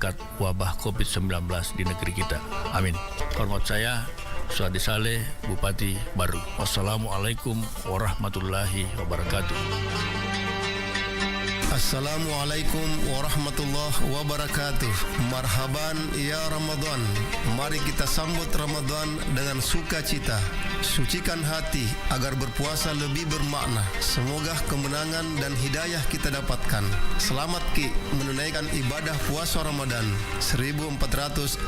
mengangkat wabah COVID-19 di negeri kita. Amin. Hormat saya, Suhadi Saleh, Bupati Baru. Wassalamualaikum warahmatullahi wabarakatuh. Assalamualaikum warahmatullahi wabarakatuh. Marhaban ya Ramadan. Mari kita sambut Ramadan dengan sukacita. Sucikan hati agar berpuasa lebih bermakna. Semoga kemenangan dan hidayah kita dapatkan. Selamat Ki menunaikan ibadah puasa Ramadan 1442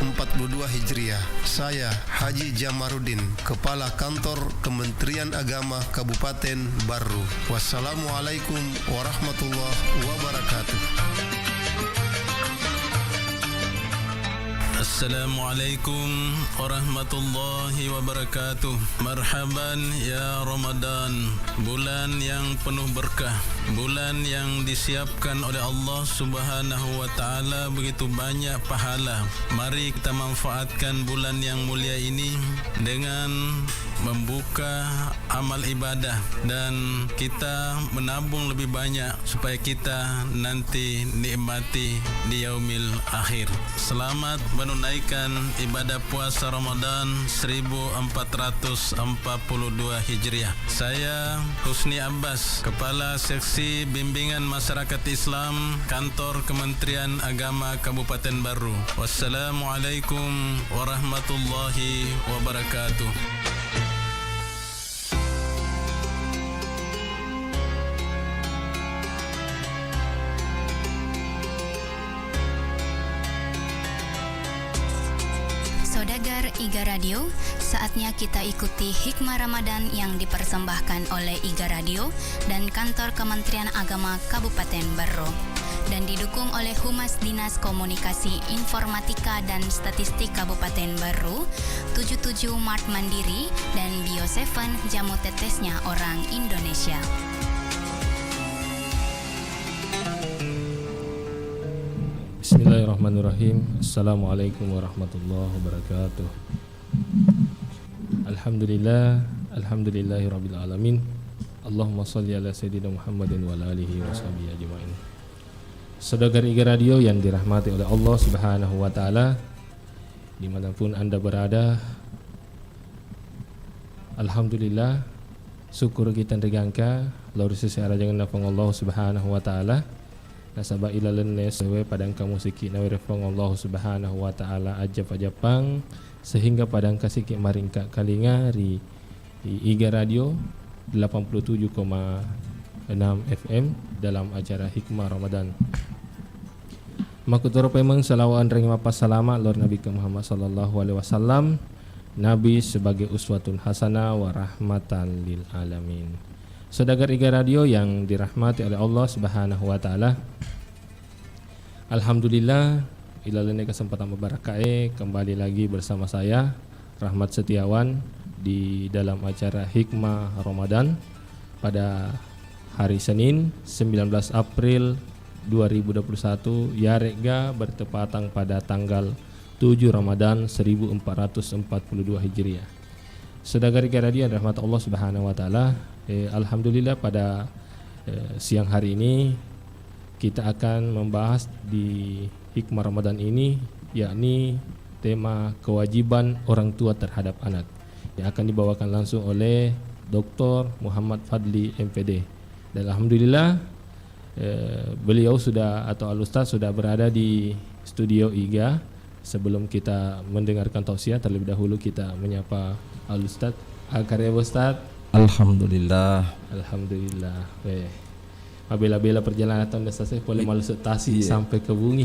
Hijriah. Saya Haji Jamaruddin, Kepala Kantor Kementerian Agama Kabupaten Baru. Wassalamualaikum warahmatullahi wabarakatuh. Assalamualaikum warahmatullahi wabarakatuh. Marhaban ya Ramadan, bulan yang penuh berkah, bulan yang disiapkan oleh Allah Subhanahu wa taala begitu banyak pahala. Mari kita manfaatkan bulan yang mulia ini dengan membuka amal ibadah dan kita menabung lebih banyak supaya kita nanti nikmati di yaumil akhir. Selamat menunaikan ibadah puasa Ramadan 1442 Hijriah. Saya Husni Abbas, Kepala Seksi Bimbingan Masyarakat Islam Kantor Kementerian Agama Kabupaten Baru. Wassalamualaikum warahmatullahi wabarakatuh. Saudagar IGA Radio, saatnya kita ikuti hikmah Ramadan yang dipersembahkan oleh IGA Radio dan Kantor Kementerian Agama Kabupaten Baru dan didukung oleh Humas Dinas Komunikasi Informatika dan Statistik Kabupaten Baru, 77 Mart Mandiri, dan Bio7 Jamu Tetesnya Orang Indonesia. Bismillahirrahmanirrahim. Assalamualaikum warahmatullahi wabarakatuh. Alhamdulillahirabbil alamin. Allahumma shalli ala sayyidina Muhammadin wa ala alihi washabihi ajmain. Saudagar IGA Radio yang dirahmati oleh Allah Subhanahu wa taala, dimanapun Anda berada, alhamdulillah, syukur kita tegangka lauri sisi arajangan nafang Allah Subhanahu wa taala. Nasabah ilalan sewe padang kamu siki nawirfang Allah Subhanahu wa taala ajap-ajapang sehingga padang kasiki maringka kalingari di IGA Radio 87,6 FM dalam acara Hikmah Ramadan. Makutoro pemang salawat ring mapas salama Lord Nabi Muhammad sallallahu alaihi wasallam, Nabi sebagai uswatun hasanah wa rahmatan lil alamin. Saudagar IGA Radio yang dirahmati oleh Allah Subhanahu wa taala. Alhamdulillah, ilalane kesempatan berkah kembali lagi bersama saya Rahmat Setiawan di dalam acara Hikmah Ramadan pada hari Senin 19 April 2021 Yarega bertepatan pada tanggal 7 Ramadan 1442 Hijriah. Saudagar IGA Radio rahmat Allah Subhanahu wa taala. Alhamdulillah pada siang hari ini kita akan membahas di Hikmah Ramadan ini, yakni tema kewajiban orang tua terhadap anak, yang akan dibawakan langsung oleh Dr. Muhammad Fadli MPD. Dan alhamdulillah beliau sudah atau Al-Ustaz sudah berada di studio IGA. Sebelum kita mendengarkan tausiah, terlebih dahulu kita menyapa Al-Ustaz. Al-Karya Ustaz. Alhamdulillah. Bela-bela perjalanan tahun selesai boleh masuk tasik sampai ke Bungi.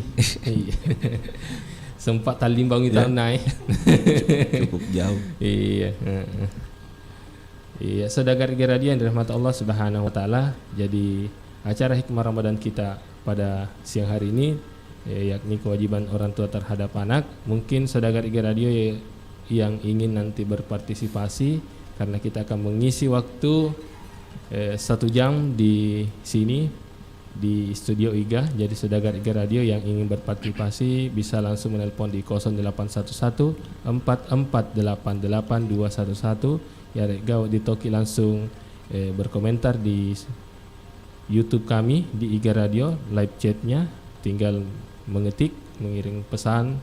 Sempat talimbang itu naik. Cukup jauh. Iya. Saudagar IGA Radio yang dirahmati Allah Subhanahu wa taala. Jadi acara Hikmah Ramadan kita pada siang hari ini yakni kewajiban orang tua terhadap anak. Mungkin saudagar IGA Radio yang ingin nanti berpartisipasi, karena kita akan mengisi waktu 1 jam di sini di studio IGA. Jadi saudagar IGA Radio yang ingin berpartisipasi bisa langsung menelpon di 0811 4488 211 ya rega ditoki langsung berkomentar di YouTube kami di IGA Radio live chatnya, tinggal mengetik mengirim pesan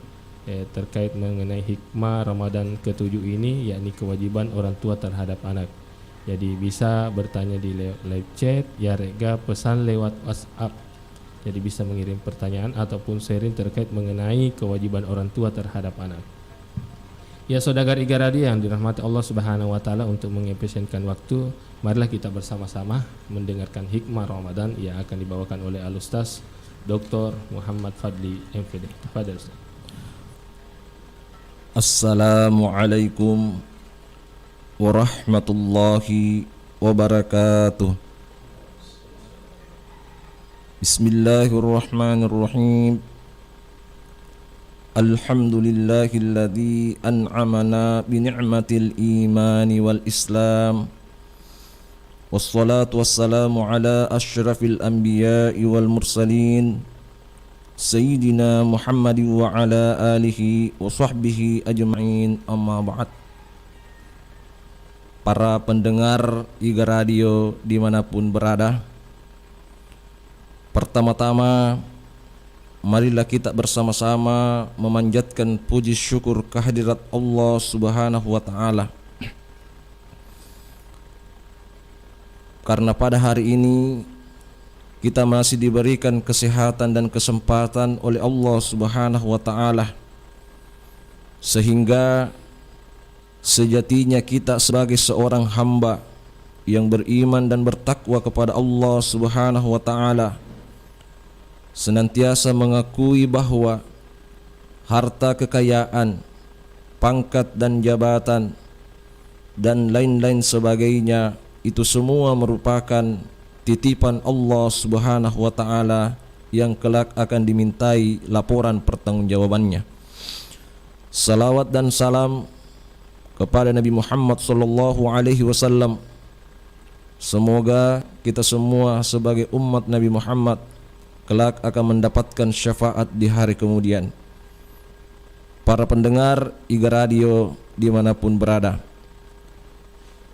terkait mengenai hikmah Ramadan ke-7 ini, yakni kewajiban orang tua terhadap anak. Jadi bisa bertanya di live chat, ya rega pesan lewat WhatsApp. Jadi bisa mengirim pertanyaan ataupun sharing terkait mengenai kewajiban orang tua terhadap anak. Ya saudagar Iga Radio yang dirahmati Allah Subhanahu wa taala, untuk mengefisienkan waktu, marilah kita bersama-sama mendengarkan hikmah Ramadan yang akan dibawakan oleh Al-Ustaz Dr. Muhammad Fadli MPD. Tafadhal Ustaz. Assalamualaikum warahmatullahi wabarakatuh. Bismillahirrahmanirrahim. Alhamdulillahilladzi an'amana bi ni'matil imani wal islam. Wassalatu wassalamu ala asyrafil anbiya'i wal mursalin Sayyidina Muhammad wa ala alihi wa sahbihi ajma'in, amma ba'd. Para pendengar Iga Radio dimanapun berada, pertama-tama marilah kita bersama-sama memanjatkan puji syukur kehadirat Allah Subhanahu wa ta'ala, karena pada hari ini kita masih diberikan kesehatan dan kesempatan oleh Allah Subhanahu wa ta'ala, sehingga sejatinya kita sebagai seorang hamba yang beriman dan bertakwa kepada Allah Subhanahu wa ta'ala senantiasa mengakui bahwa harta kekayaan, pangkat dan jabatan dan lain-lain sebagainya itu semua merupakan titipan Allah Subhanahu wa ta'ala yang kelak akan dimintai laporan pertanggungjawabannya. Salawat dan salam kepada Nabi Muhammad sallallahu alaihi wasallam. Semoga kita semua sebagai umat Nabi Muhammad kelak akan mendapatkan syafaat di hari kemudian. Para pendengar Iga Radio dimanapun berada,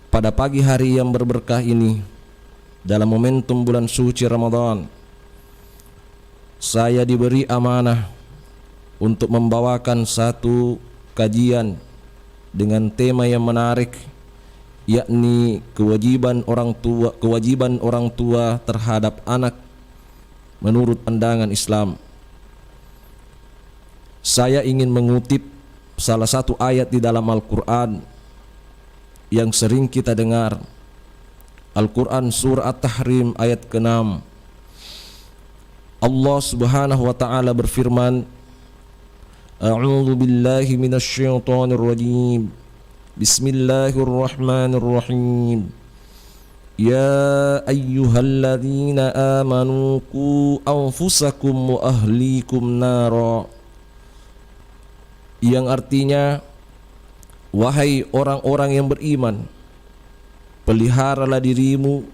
pada pagi hari yang berberkah ini, dalam momentum bulan suci Ramadan, saya diberi amanah untuk membawakan satu kajian dengan tema yang menarik, yakni kewajiban orang tua terhadap anak menurut pandangan Islam. Saya ingin mengutip salah satu ayat di dalam Al-Quran yang sering kita dengar, Al-Quran surah At-Tahrim ayat ke-6. Allah Subhanahu wa ta'ala berfirman, A'udzu billahi minasyaitonir rajim. Bismillahirrahmanirrahim. Ya ayyuhalladzina amanu qu anfusakum wa ahlikum nara. Yang artinya, wahai orang-orang yang beriman, peliharalah dirimu,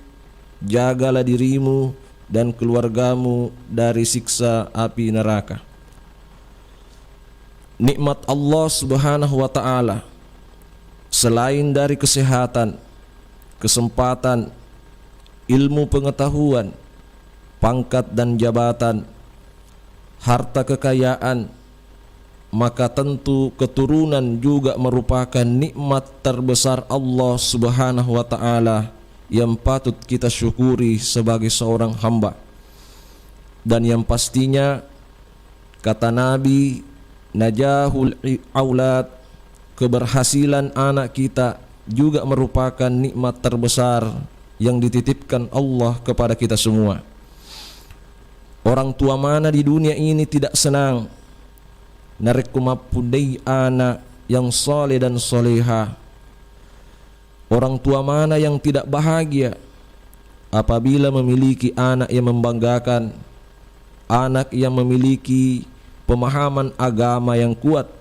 jagalah dirimu dan keluargamu dari siksa api neraka. Nikmat Allah Subhanahu wa ta'ala selain dari kesehatan, kesempatan, ilmu pengetahuan, pangkat dan jabatan, harta kekayaan, maka tentu keturunan juga merupakan nikmat terbesar Allah Subhanahu wa ta'ala yang patut kita syukuri sebagai seorang hamba. Dan yang pastinya, kata Nabi, najahul aulad, keberhasilan anak kita juga merupakan nikmat terbesar yang dititipkan Allah kepada kita semua. Orang tua mana di dunia ini tidak senang narekumapudai anak yang soleh dan soleha. Orang tua mana yang tidak bahagia apabila memiliki anak yang membanggakan, anak yang memiliki pemahaman agama yang kuat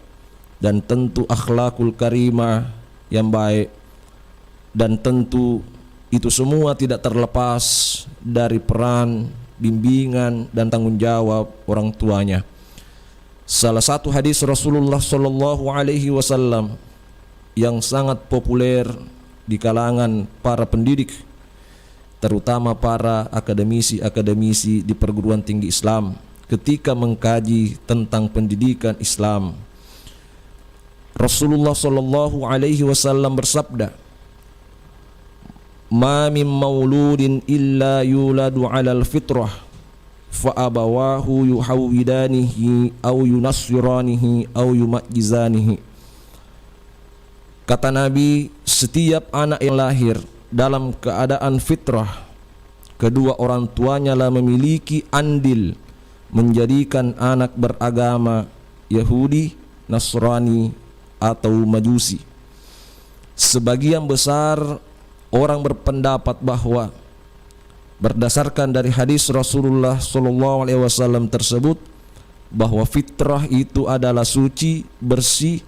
dan tentu akhlakul karimah yang baik. Dan tentu itu semua tidak terlepas dari peran, bimbingan dan tanggung jawab orang tuanya. Salah satu hadis Rasulullah sallallahu alaihi wasallam yang sangat populer di kalangan para pendidik, terutama para akademisi-akademisi di perguruan tinggi Islam, ketika mengkaji tentang pendidikan Islam. Rasulullah sallallahu alaihi wasallam bersabda, "Ma min mauludin illa yuladu 'alal fitrah fa abawahu yuhawwidanihi aw yunassiranihi aw yumajjizanihi." Kata Nabi, setiap anak yang lahir dalam keadaan fitrah, kedua orang tuanya lah memiliki andil menjadikan anak beragama Yahudi, Nasrani, atau Majusi. Sebagian besar orang berpendapat bahwa berdasarkan dari hadis Rasulullah SAW tersebut, bahwa fitrah itu adalah suci, bersih,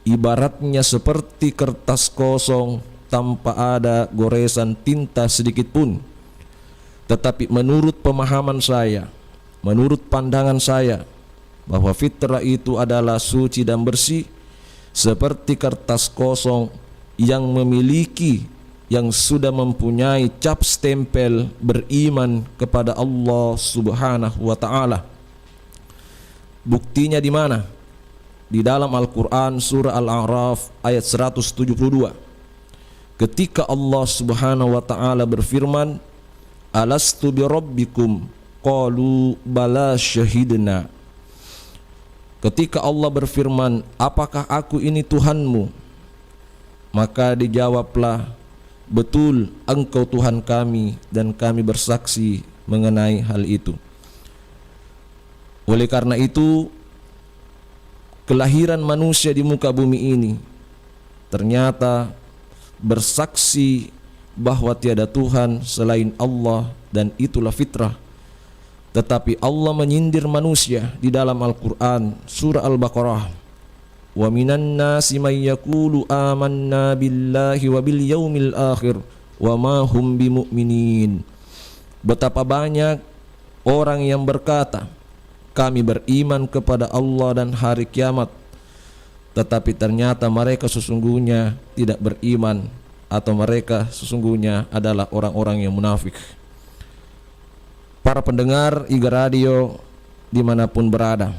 ibaratnya seperti kertas kosong tanpa ada goresan tinta sedikit pun. Tetapi menurut pemahaman saya, menurut pandangan saya, bahwa fitrah itu adalah suci dan bersih seperti kertas kosong yang memiliki, yang sudah mempunyai cap stempel beriman kepada Allah Subhanahu wa taala. Buktinya di mana? Di dalam Al-Qur'an surah Al-A'raf ayat 172. Ketika Allah Subhanahu wa taala berfirman, "Alastu birabbikum?" Qalu bala syahidna. Ketika Allah berfirman, "Apakah aku ini Tuhanmu?" Maka dijawablah, "Betul, Engkau Tuhan kami, dan kami bersaksi mengenai hal itu." Oleh karena itu, kelahiran manusia di muka bumi ini ternyata bersaksi bahwa tiada Tuhan selain Allah, dan itulah fitrah. Tetapi Allah menyindir manusia di dalam Al-Quran surah Al-Baqarah, "Wa minan nasi may yaqulu amanna billahi wa bil yaumil akhir wa ma hum bimu'minin." Betapa banyak orang yang berkata, "Kami beriman kepada Allah dan hari kiamat," tetapi ternyata mereka sesungguhnya tidak beriman, atau mereka sesungguhnya adalah orang-orang yang munafik. Para pendengar IGA Radio dimanapun berada,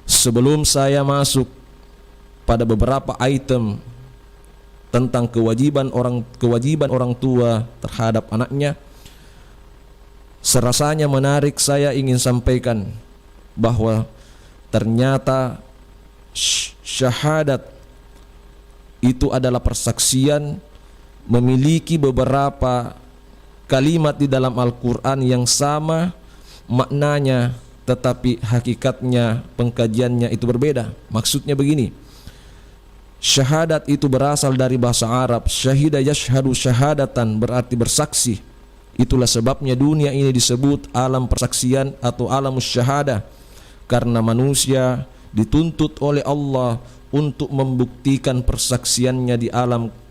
sebelum saya masuk pada beberapa item tentang kewajiban orang tua terhadap anaknya, serasanya menarik saya ingin sampaikan bahwa ternyata syahadat itu adalah persaksian memiliki beberapa kalimat di dalam Al-Quran yang sama maknanya, tetapi hakikatnya, pengkajiannya itu berbeda. Maksudnya begini, syahadat itu berasal dari bahasa Arab, syahida yashhadu syahadatan, berarti bersaksi. Itulah sebabnya dunia ini disebut alam persaksian atau alamus syahadah, karena manusia dituntut oleh Allah untuk membuktikan persaksiannya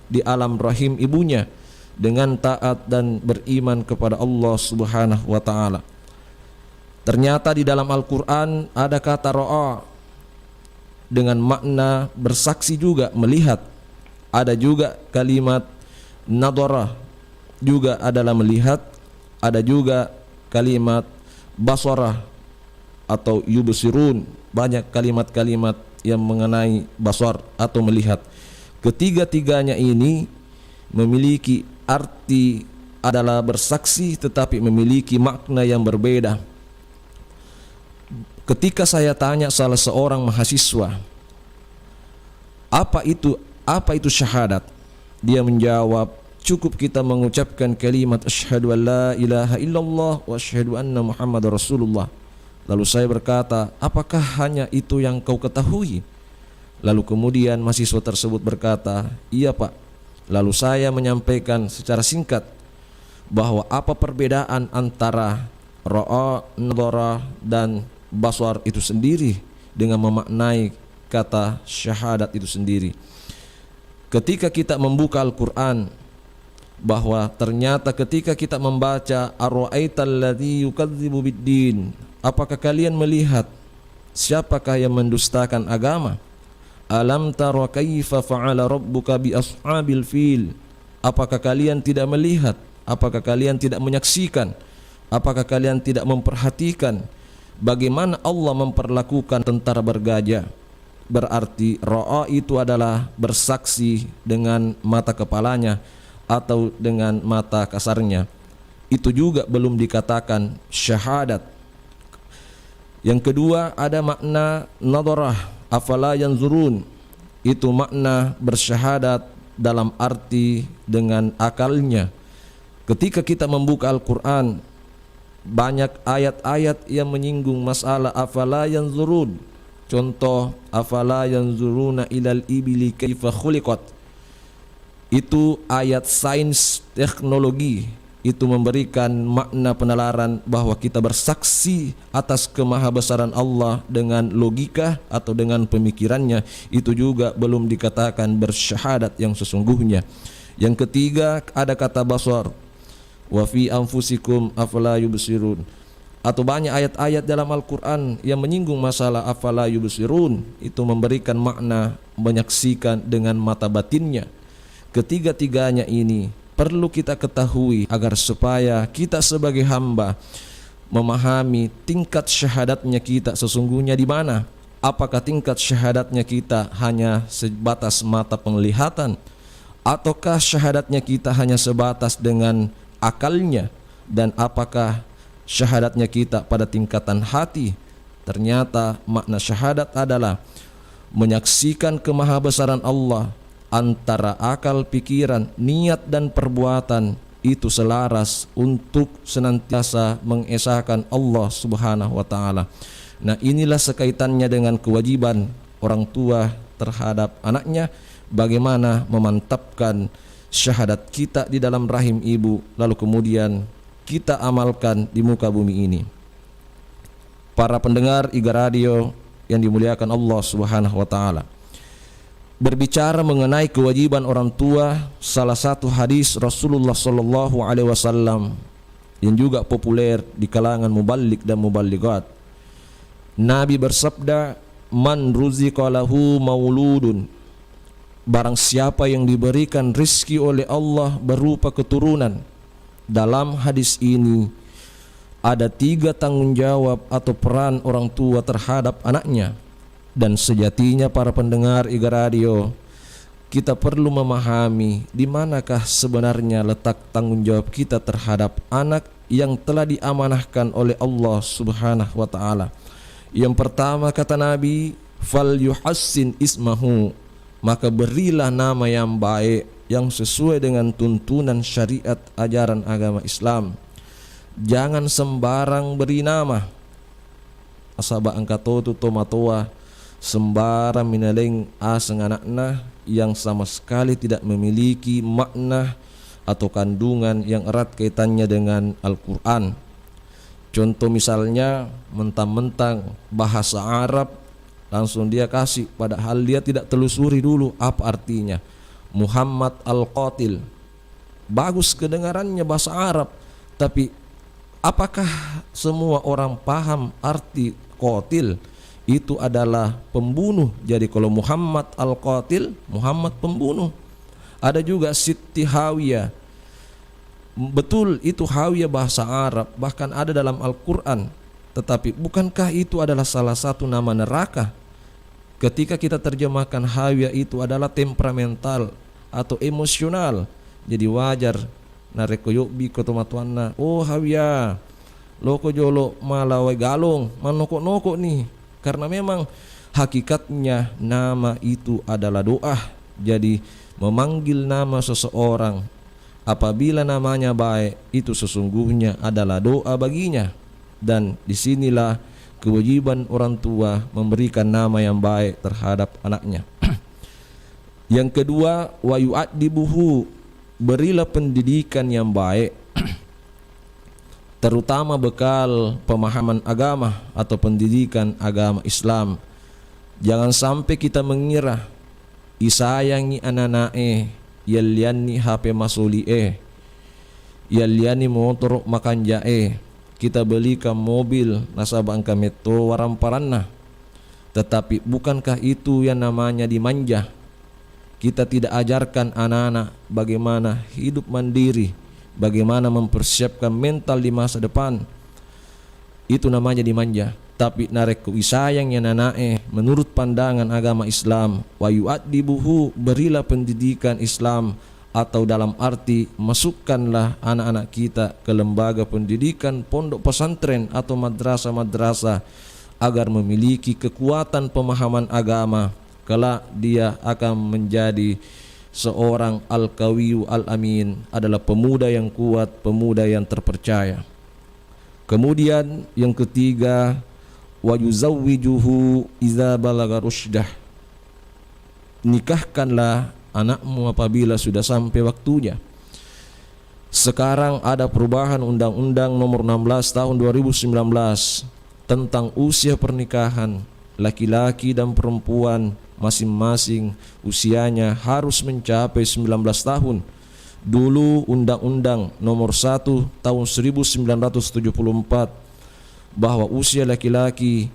di alam rahim ibunya dengan taat dan beriman kepada Allah Subhanahu wa taala. Ternyata di dalam Al-Qur'an ada kata ra'a dengan makna bersaksi juga, melihat. Ada juga kalimat nadhara juga adalah melihat. Ada juga kalimat basara atau yubsirun. Banyak kalimat-kalimat yang mengenai basar atau melihat. Ketiga-tiganya ini memiliki arti adalah bersaksi, tetapi memiliki makna yang berbeda. Ketika saya tanya salah seorang mahasiswa, apa itu syahadat? Dia menjawab, cukup kita mengucapkan kalimat asyhadu an la ilaha illallah wa asyhadu anna Muhammadar Rasulullah. Lalu saya berkata, apakah hanya itu yang kau ketahui? Lalu kemudian mahasiswa tersebut berkata, iya Pak. Lalu saya menyampaikan secara singkat bahwa apa perbedaan antara ra'a, nadhara, dan basar itu sendiri dengan memaknai kata syahadat itu sendiri. Ketika kita membuka Al-Quran, bahwa ternyata ketika kita membaca ar-ra'aital ladzi yukadzibu biddin, apakah kalian melihat siapakah yang mendustakan agama? Alam tara kaifa fa'ala rabbuka bi ashabil fil. Apakah kalian tidak melihat? Apakah kalian tidak menyaksikan? Apakah kalian tidak memperhatikan bagaimana Allah memperlakukan tentara bergajah. Berarti ra'a itu adalah bersaksi dengan mata kepalanya atau dengan mata kasarnya. Itu juga belum dikatakan syahadat. Yang kedua ada makna nadarah, afala yanzurun. Itu makna bersyahadat dalam arti dengan akalnya. Ketika kita membuka Al-Quran, banyak ayat-ayat yang menyinggung masalah afala yanzurun. Contoh, afala yanzuruna ilal ibili kaifa khuliqat. Itu ayat sains teknologi. Itu memberikan makna penalaran bahwa kita bersaksi atas kemahabesaran Allah dengan logika atau dengan pemikirannya. Itu juga belum dikatakan bersyahadat yang sesungguhnya. Yang ketiga ada kata basar, wa fi anfusikum afala yubsirun. Atau banyak ayat-ayat dalam Al-Quran yang menyinggung masalah afala yubsirun. Itu memberikan makna menyaksikan dengan mata batinnya. Ketiga-tiganya ini perlu kita ketahui agar supaya kita sebagai hamba memahami tingkat syahadatnya kita sesungguhnya di mana. Apakah tingkat syahadatnya kita hanya sebatas mata penglihatan, ataukah syahadatnya kita hanya sebatas dengan akalnya, dan apakah syahadatnya kita pada tingkatan hati. Ternyata makna syahadat adalah menyaksikan kemahabesaran Allah. Antara akal, pikiran, niat dan perbuatan itu selaras untuk senantiasa mengesahkan Allah Subhanahu wa taala. Nah, inilah sekaitannya dengan kewajiban orang tua terhadap anaknya, bagaimana memantapkan syahadat kita di dalam rahim ibu, lalu kemudian kita amalkan di muka bumi ini. Para pendengar IGA Radio yang dimuliakan Allah Subhanahu wa taala, berbicara mengenai kewajiban orang tua, salah satu hadis Rasulullah sallallahu alaihi wasallam yang juga populer di kalangan muballigh dan muballighat. Nabi bersabda, "Man ruziqa lahu mauludun." Barang siapa yang diberikan rizki oleh Allah berupa keturunan. Dalam hadis ini ada 3 tanggung jawab atau peran orang tua terhadap anaknya. Dan sejatinya para pendengar IGA Radio, kita perlu memahami di manakah sebenarnya letak tanggung jawab kita terhadap anak yang telah diamanahkan oleh Allah Subhanahu wa taala. Yang pertama kata Nabi, fal yuhassin ismahu, maka berilah nama yang baik yang sesuai dengan tuntunan syariat ajaran agama Islam. Jangan sembarang beri nama. Asaba angkatotu tomatoa, sembarang minaling aseng anakna yang sama sekali tidak memiliki makna atau kandungan yang erat kaitannya dengan Al-Quran. Contoh misalnya mentang-mentang bahasa Arab langsung dia kasih, padahal dia tidak telusuri dulu apa artinya. Muhammad Al-Qatil, bagus kedengarannya bahasa Arab, tapi apakah semua orang paham arti qatil? Itu adalah pembunuh. Jadi kalau Muhammad Al-Qatil, Muhammad pembunuh. Ada juga Siti Hawiyah. Betul, itu Hawiyah bahasa Arab, bahkan ada dalam Al-Quran. Tetapi bukankah itu adalah salah satu nama neraka? Ketika kita terjemahkan Hawiyah itu adalah temperamental atau emosional. Jadi wajar nareko yobi kotomatuanna, oh Hawiyah loko jolo malawai galong manokok-nokok nih. Karena memang hakikatnya nama itu adalah doa. Jadi memanggil nama seseorang apabila namanya baik, itu sesungguhnya adalah doa baginya. Dan disinilah kewajiban orang tua memberikan nama yang baik terhadap anaknya. Yang kedua, wa yu'addibuhu, berilah pendidikan yang baik, terutama bekal pemahaman agama atau pendidikan agama Islam. Jangan sampai kita mengira isayangi ananae yaliani HP masuli yaliani motor makan jae, kita belikan mobil nasabang kameto waramparanna. Tetapi bukankah itu yang namanya dimanja? Kita tidak ajarkan anak-anak bagaimana hidup mandiri, bagaimana mempersiapkan mental di masa depan. Itu namanya dimanja. tapi narek isayang yang nanae menurut pandangan agama Islam. Wa yu'addibuhu, berilah pendidikan Islam, atau dalam arti masukkanlah anak-anak kita ke lembaga pendidikan pondok pesantren atau madrasah-madrasah agar memiliki kekuatan pemahaman agama. Kelak dia akan menjadi seorang al-qawiyu al-amin, adalah pemuda yang kuat, pemuda yang terpercaya. Kemudian yang ketiga, wa yuzawwijuhu idza balagha rusydah, nikahkanlah anakmu apabila sudah sampai waktunya. Sekarang ada perubahan Undang-Undang Nomor 16 Tahun 2019 tentang usia pernikahan. Laki-laki dan perempuan masing-masing usianya harus mencapai 19 tahun. Dulu Undang-Undang Nomor 1 Tahun 1974 bahwa usia laki-laki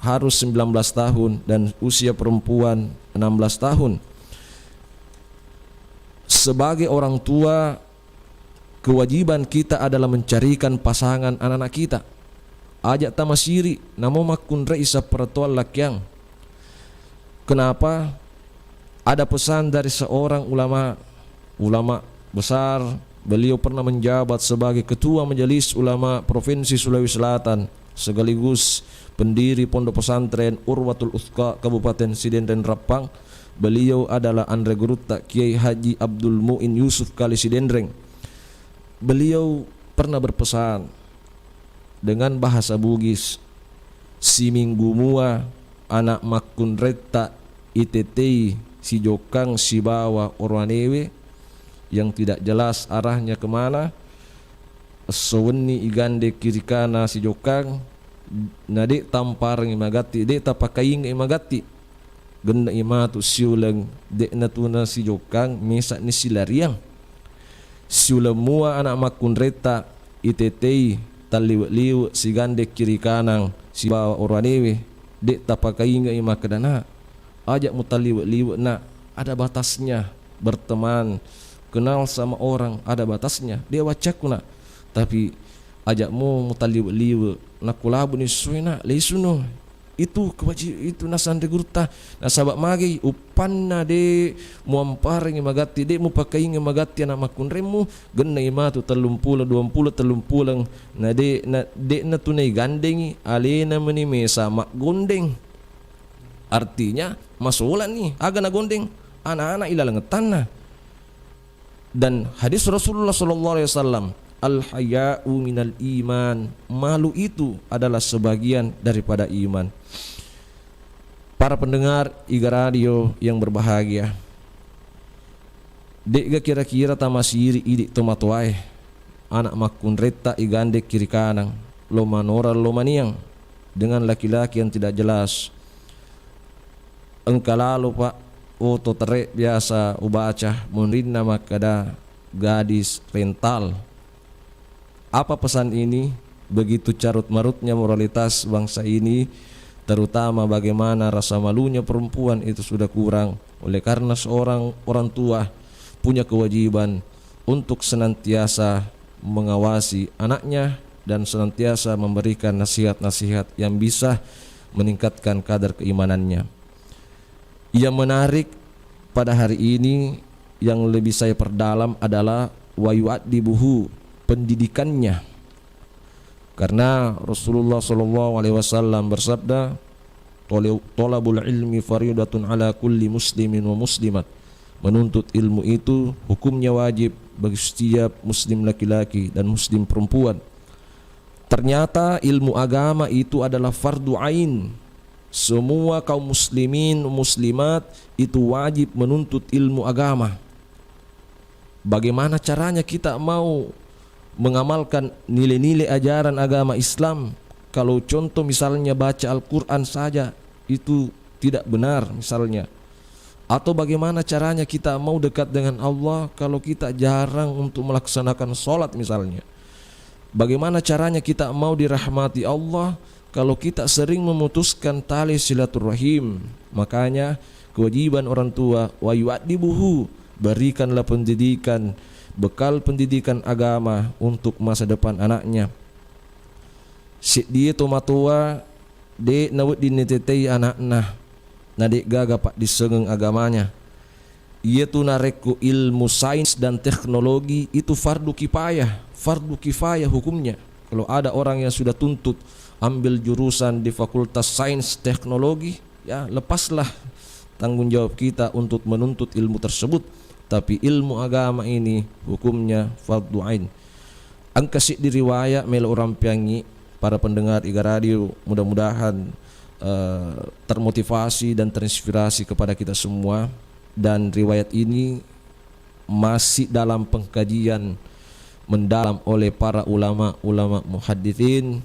harus 19 tahun dan usia perempuan 16 tahun. Sebagai orang tua, kewajiban kita adalah mencarikan pasangan anak-anak kita. Ajak tamasiri namo makun reisa peratuan lakyang. Kenapa? Ada pesan dari seorang ulama besar. Beliau pernah menjabat sebagai ketua Majelis Ulama Provinsi Sulawesi Selatan, sekaligus pendiri Pondok Pesantren Urwatul Uthqa Kabupaten Sidendren Rappang. Beliau adalah Andre Guruta Kiai Haji Abdul Muin Yusuf Kali Sidendreng. Beliau pernah berpesan dengan bahasa Bugis, si minggu mua anak makun reta itetei si jokang si bawa orwanewe, yang tidak jelas arahnya kemana. Seweni igande kiri kana si jokang nade tampar imagati de tapakaing imagati genda imatu siulang de natuna si jokang mesa ni silariang siulang mua anak makun reta itetei taliw si gande kiri kanang si bawa orwanewe de tapakaing imakadana. Ajak mutaliw na, ada batasnya. Berteman, kenal sama orang ada batasnya. Dia wacakuna, tapi ajakmu mutaliw nakulabu ni suina leisuno, itu kewajiban itu nasande gurta nasabak magi upanna de muamparing magati de mu pakai magati anak makunremu genna imatu 30 20 na de na tunai gandengi alena meni mesa mak gondeng. Artinya masulan nih aga na gondeng anak-anak ilalangetan na. Dan hadis Rasulullah SAW, al-haya'u minal iman, malu itu adalah sebagian daripada iman. Para pendengar Iga Radio yang berbahagia, dek kira-kira tamasiri idik tomatoai anak makun reta igande kiri kanang lomanora lomaniang dengan laki-laki yang tidak jelas. Engkalalu pak oto tere biasa ubaca munrinna makada gadis rental. Apa pesan ini? Begitu carut marutnya moralitas bangsa ini, terutama bagaimana rasa malunya perempuan itu sudah kurang. Oleh karena seorang orang tua punya kewajiban untuk senantiasa mengawasi anaknya dan senantiasa memberikan nasihat-nasihat yang bisa meningkatkan kadar keimanannya. Yang menarik pada hari ini yang lebih saya perdalam adalah wa yu'addibuhu, pendidikannya. Karena Rasulullah SAW bersabda, tolabul ilmi faridatun ala kulli muslimin wa muslimat. Menuntut ilmu itu hukumnya wajib bagi setiap muslim laki-laki dan muslim perempuan. Ternyata ilmu agama itu adalah fardu ain. Semua kaum muslimin muslimat itu wajib menuntut ilmu agama. Bagaimana caranya kita mau mengamalkan nilai-nilai ajaran agama Islam kalau contoh misalnya baca Al-Quran saja itu tidak benar misalnya? Atau bagaimana caranya kita mau dekat dengan Allah kalau kita jarang untuk melaksanakan sholat misalnya? Bagaimana caranya kita mau dirahmati Allah kalau kita sering memutuskan tali silaturahim? Makanya kewajiban orang tua wa yu'addibuhu, berikanlah pendidikan, bekal pendidikan agama untuk masa depan anaknya. Si dia tu matua de nawut dinitetei anak-anak na de gaga pak disengeng agamanya. Ia tu nareku ilmu sains dan teknologi itu fardu kifayah hukumnya. Kalau ada orang yang sudah tuntut ambil jurusan di fakultas sains teknologi, ya lepaslah tanggung jawab kita untuk menuntut ilmu tersebut. Tapi ilmu agama ini hukumnya fardu ain. Angkasi diriwayat mel orang piangi para pendengar Iga Radio, mudah-mudahan termotivasi dan terinspirasi kepada kita semua. Dan riwayat ini masih dalam pengkajian mendalam oleh para ulama muhadditsin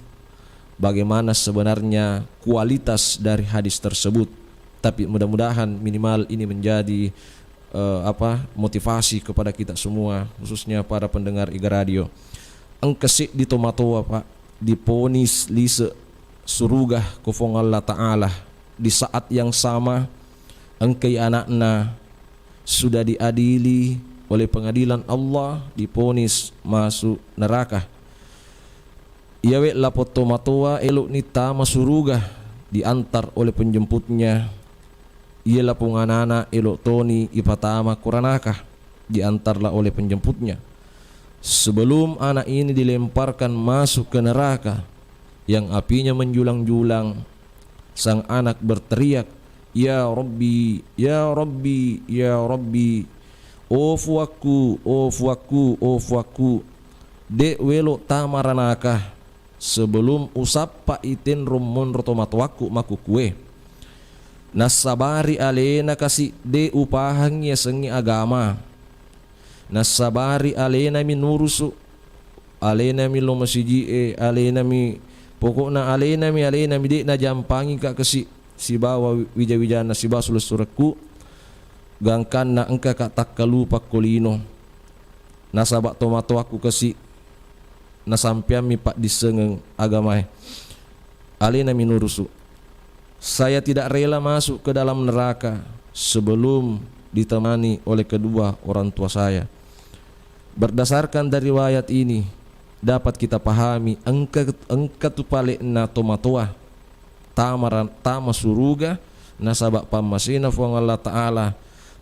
bagaimana sebenarnya kualitas dari hadis tersebut. Tapi mudah-mudahan minimal ini menjadi motivasi kepada kita semua, khususnya para pendengar Iga Radio. Engkesik di tomatoa Pak diponis lise surugah kufong Allah Ta'ala. Di saat yang sama engkai anakna sudah diadili oleh pengadilan Allah, diponis masuk neraka. Iawe lapot tomatoa elok nita masurugah diantar oleh penjemputnya. Ia lapung anak elok toni ipatama kuranaka diantarlah oleh penjemputnya. Sebelum anak ini dilemparkan masuk ke neraka yang apinya menjulang-julang, sang anak berteriak, "Ya Rabbi, ya Rabbi, ya Rabbi, ofuaku, ofuaku, ofuaku." Dek welo tamaranaka sebelum usap pak itin rumun rotomatwaku maku kue. Nasabari alena kasih de upahangnya sengi agama. Nasabari alena mi nurusu, alena mi lo masiji alena mi pokokna alena mi de na jampangi kak kesi si bawa wija-wijana si bawa sulus suratku gangkan na engka kak tak kalupa kolino nasabak tomato aku kesi nasampian mi pak disengeng agama alena mi nurusu. Saya tidak rela masuk ke dalam neraka sebelum ditemani oleh kedua orang tua saya. Berdasarkan dari riwayat ini dapat kita pahami engka tu pale na tomatoa tama suruga nasabak pamasina fuang Allah Ta'ala,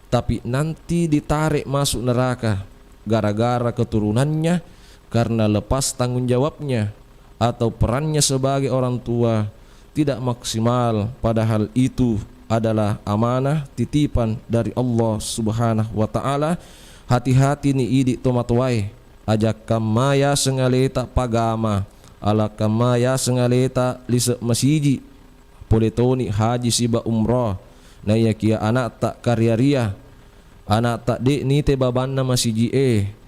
tapi nanti ditarik masuk neraka gara-gara keturunannya karena lepas tanggung jawabnya atau perannya sebagai orang tua tidak maksimal, padahal itu adalah amanah titipan dari Allah Subhanahu wa Ta'ala. Hati-hati ni idik tomatuai ajak kamaya sengaleta pagama ala kamaya sengaleta lisa masiji poletoni haji siba umrah na ya kia anak tak karyaria anak tak dek ni te babanna masiji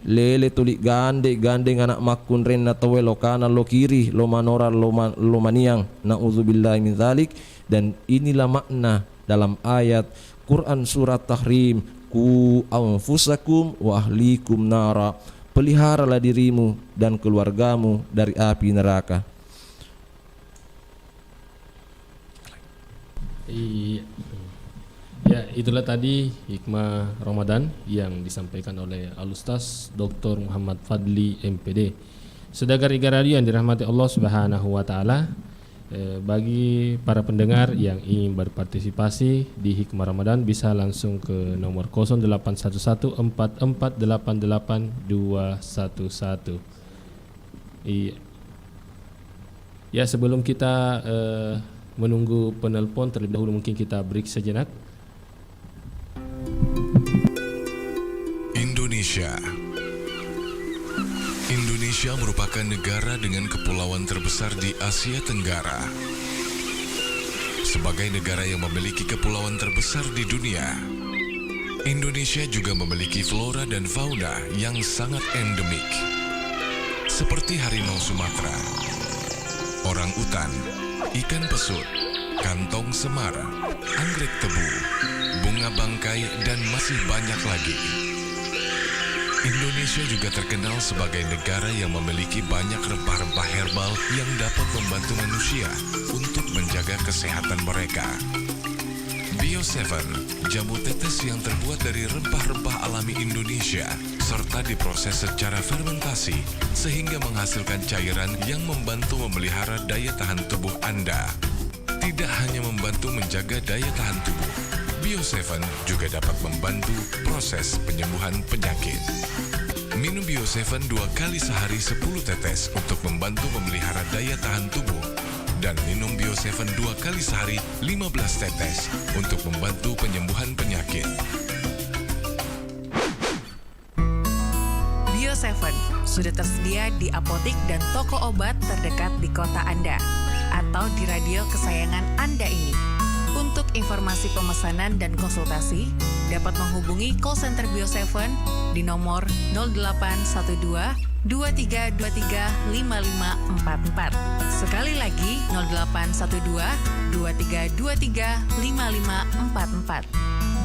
lele tulik gandeng anak makun ren na tawe lokana lo kiri lo manora lo maniang na'udzubillahi min dzalik. Dan inilah makna dalam ayat Quran surat Tahrim, ku anfusakum wa ahlikum nara, peliharalah dirimu dan keluargamu dari api neraka. Ya, itulah tadi hikmah Ramadan yang disampaikan oleh Al-Ustaz Dr. Muhammad Fadli MPD. Saudara Iga Radio yang dirahmati Allah Subhanahu wa Ta'ala, bagi para pendengar yang ingin berpartisipasi di hikmah Ramadan bisa langsung ke nomor 081144888211. Ya, sebelum kita menunggu penelpon terlebih dahulu mungkin kita break sejenak. Indonesia merupakan negara dengan kepulauan terbesar di Asia Tenggara. Sebagai negara yang memiliki kepulauan terbesar di dunia, Indonesia juga memiliki flora dan fauna yang sangat endemik, seperti harimau Sumatera, orang utan, ikan pesut, kantong semar, anggrek tebu, bunga bangkai, dan masih banyak lagi. Indonesia juga terkenal sebagai negara yang memiliki banyak rempah-rempah herbal yang dapat membantu manusia untuk menjaga kesehatan mereka. Bio7, jamu tetes yang terbuat dari rempah-rempah alami Indonesia serta diproses secara fermentasi sehingga menghasilkan cairan yang membantu memelihara daya tahan tubuh Anda. Tidak hanya membantu menjaga daya tahan tubuh, Bio7 juga dapat membantu proses penyembuhan penyakit. Minum Bio7 2 kali sehari 10 tetes untuk membantu memelihara daya tahan tubuh. Dan minum Bio7 2 kali sehari 15 tetes untuk membantu penyembuhan penyakit. Bio7 sudah tersedia di apotik dan toko obat terdekat di kota Anda atau di radio kesayangan Anda ini. Untuk informasi pemesanan dan konsultasi, dapat menghubungi call center Bio7 di nomor 0812 2323 5544. Sekali lagi 0812 2323 5544.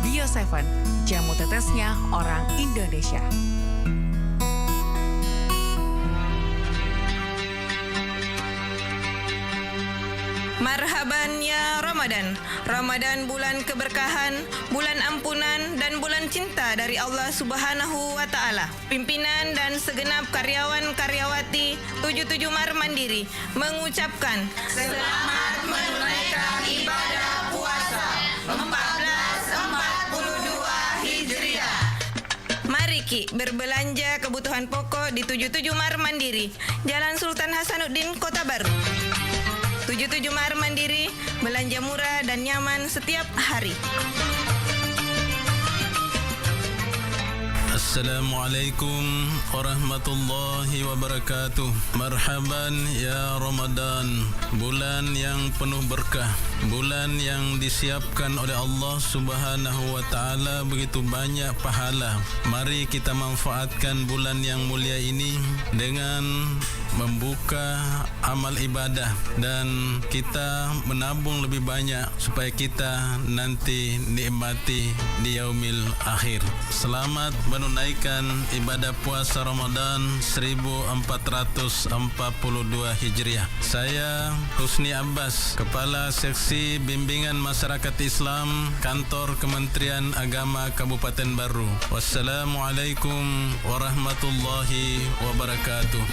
Bio7, jamu tetesnya orang Indonesia. Marhaban ya Ramadan. Ramadan bulan keberkahan, bulan ampunan dan bulan cinta dari Allah Subhanahu wa taala. Pimpinan dan segenap karyawan-karyawati 77 Mar Mandiri mengucapkan selamat menunaikan ibadah puasa 1442 Hijriah. Mari Ki berbelanja kebutuhan pokok di 77 Mar Mandiri, Jalan Sultan Hasanuddin, Kota Baru. 77 Mar Mandiri, belanja murah dan nyaman setiap hari. Assalamualaikum warahmatullahi wabarakatuh. Marhaban ya Ramadan, bulan yang penuh berkah, bulan yang disiapkan oleh Allah Subhanahu wa taala begitu banyak pahala. Mari kita manfaatkan bulan yang mulia ini dengan membuka amal ibadah dan kita menabung lebih banyak supaya kita nanti nikmati di yaumil akhir. Selamat menunaikan ibadah puasa Ramadan 1442 Hijriah. Saya Husni Abbas, Kepala Seksi Bimbingan Masyarakat Islam, Kantor Kementerian Agama Kabupaten Baru. Wassalamualaikum warahmatullahi wabarakatuh.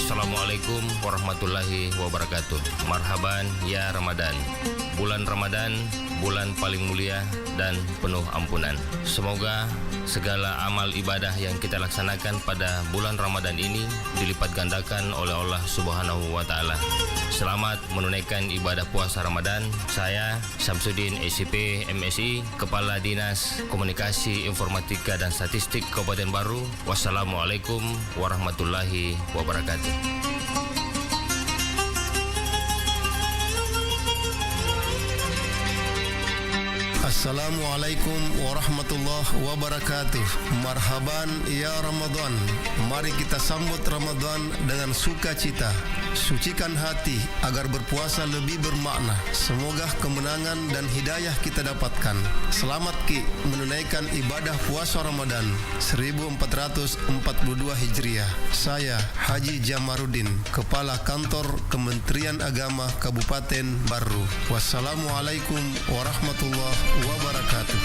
Assalamualaikum warahmatullahi wabarakatuh. Marhaban ya Ramadan. Bulan Ramadan, bulan paling mulia dan penuh ampunan. Semoga segala amal ibadah yang kita laksanakan pada bulan Ramadan ini dilipat gandakan oleh Allah Subhanahu wa taala. Selamat menunaikan ibadah puasa Ramadan. Saya Samsudin SCP MSI, Kepala Dinas Komunikasi Informatika dan Statistik Kabupaten Baru. Wassalamualaikum warahmatullahi wabarakatuh. Assalamualaikum warahmatullahi wabarakatuh. Marhaban ya Ramadan. Mari kita sambut Ramadan dengan sukacita. Sucikan hati agar berpuasa lebih bermakna. Semoga kemenangan dan hidayah kita dapatkan. Selamat Ki menunaikan ibadah puasa Ramadan 1442 Hijriah. Saya Haji Jamaruddin, Kepala Kantor Kementerian Agama Kabupaten Baru. Wassalamualaikum warahmatullahi wabarakatuh.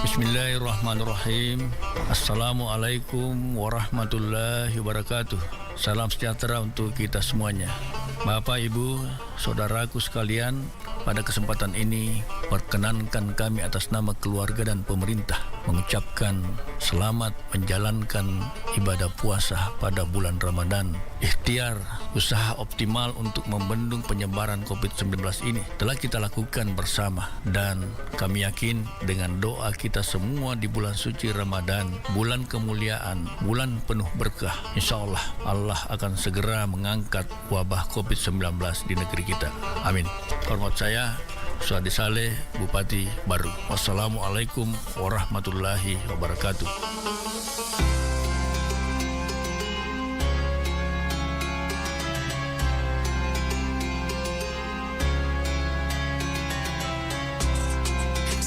Bismillahirrahmanirrahim. Assalamualaikum warahmatullahi wabarakatuh. Salam sejahtera untuk kita semuanya. Bapak, Ibu, saudaraku sekalian, pada kesempatan ini perkenankan kami atas nama keluarga dan pemerintah mengucapkan selamat menjalankan ibadah puasa pada bulan Ramadan. Ikhtiar usaha optimal untuk membendung penyebaran COVID-19 ini telah kita lakukan bersama, dan kami yakin dengan doa kita semua di bulan suci Ramadan, bulan kemuliaan, bulan penuh berkah, insya Allah akan segera mengangkat wabah COVID-19 di negeri kita. Amin. Hormat saya Suhadi Saleh, Bupati Baru. Wassalamualaikum warahmatullahi wabarakatuh.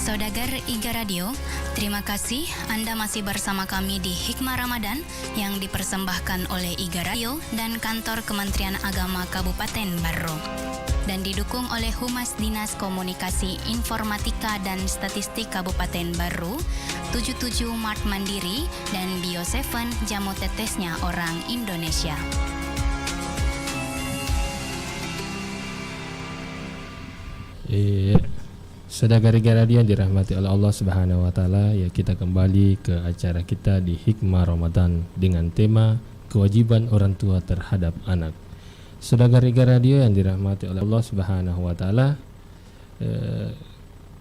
Saudagar Iga Radio, terima kasih Anda masih bersama kami di Hikmah Ramadan yang dipersembahkan oleh Iga Radio dan Kantor Kementerian Agama Kabupaten Barro dan didukung oleh Humas Dinas Komunikasi Informatika dan Statistik Kabupaten Barro, 77 Mart Mandiri, dan Bio7 Jamu Tetesnya Orang Indonesia. Saudagar Iga Radio yang dirahmati oleh Allah Subhanahu wa taala, ya, kita kembali ke acara kita di Hikmah Ramadan dengan tema kewajiban orang tua terhadap anak. Saudagar Iga Radio yang dirahmati oleh Allah Subhanahu wa taala,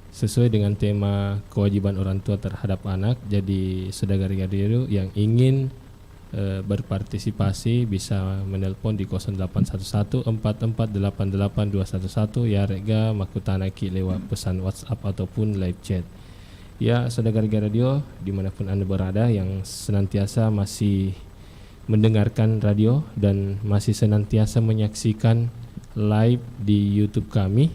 sesuai dengan tema kewajiban orang tua terhadap anak, jadi Saudagar Iga Radio yang ingin berpartisipasi bisa menelpon di 0811-4488-211 ya rega makutanaki lewat pesan WhatsApp ataupun live chat. Ya, Saudagar Iga Radio dimanapun Anda berada yang senantiasa masih mendengarkan radio dan masih senantiasa menyaksikan live di YouTube kami.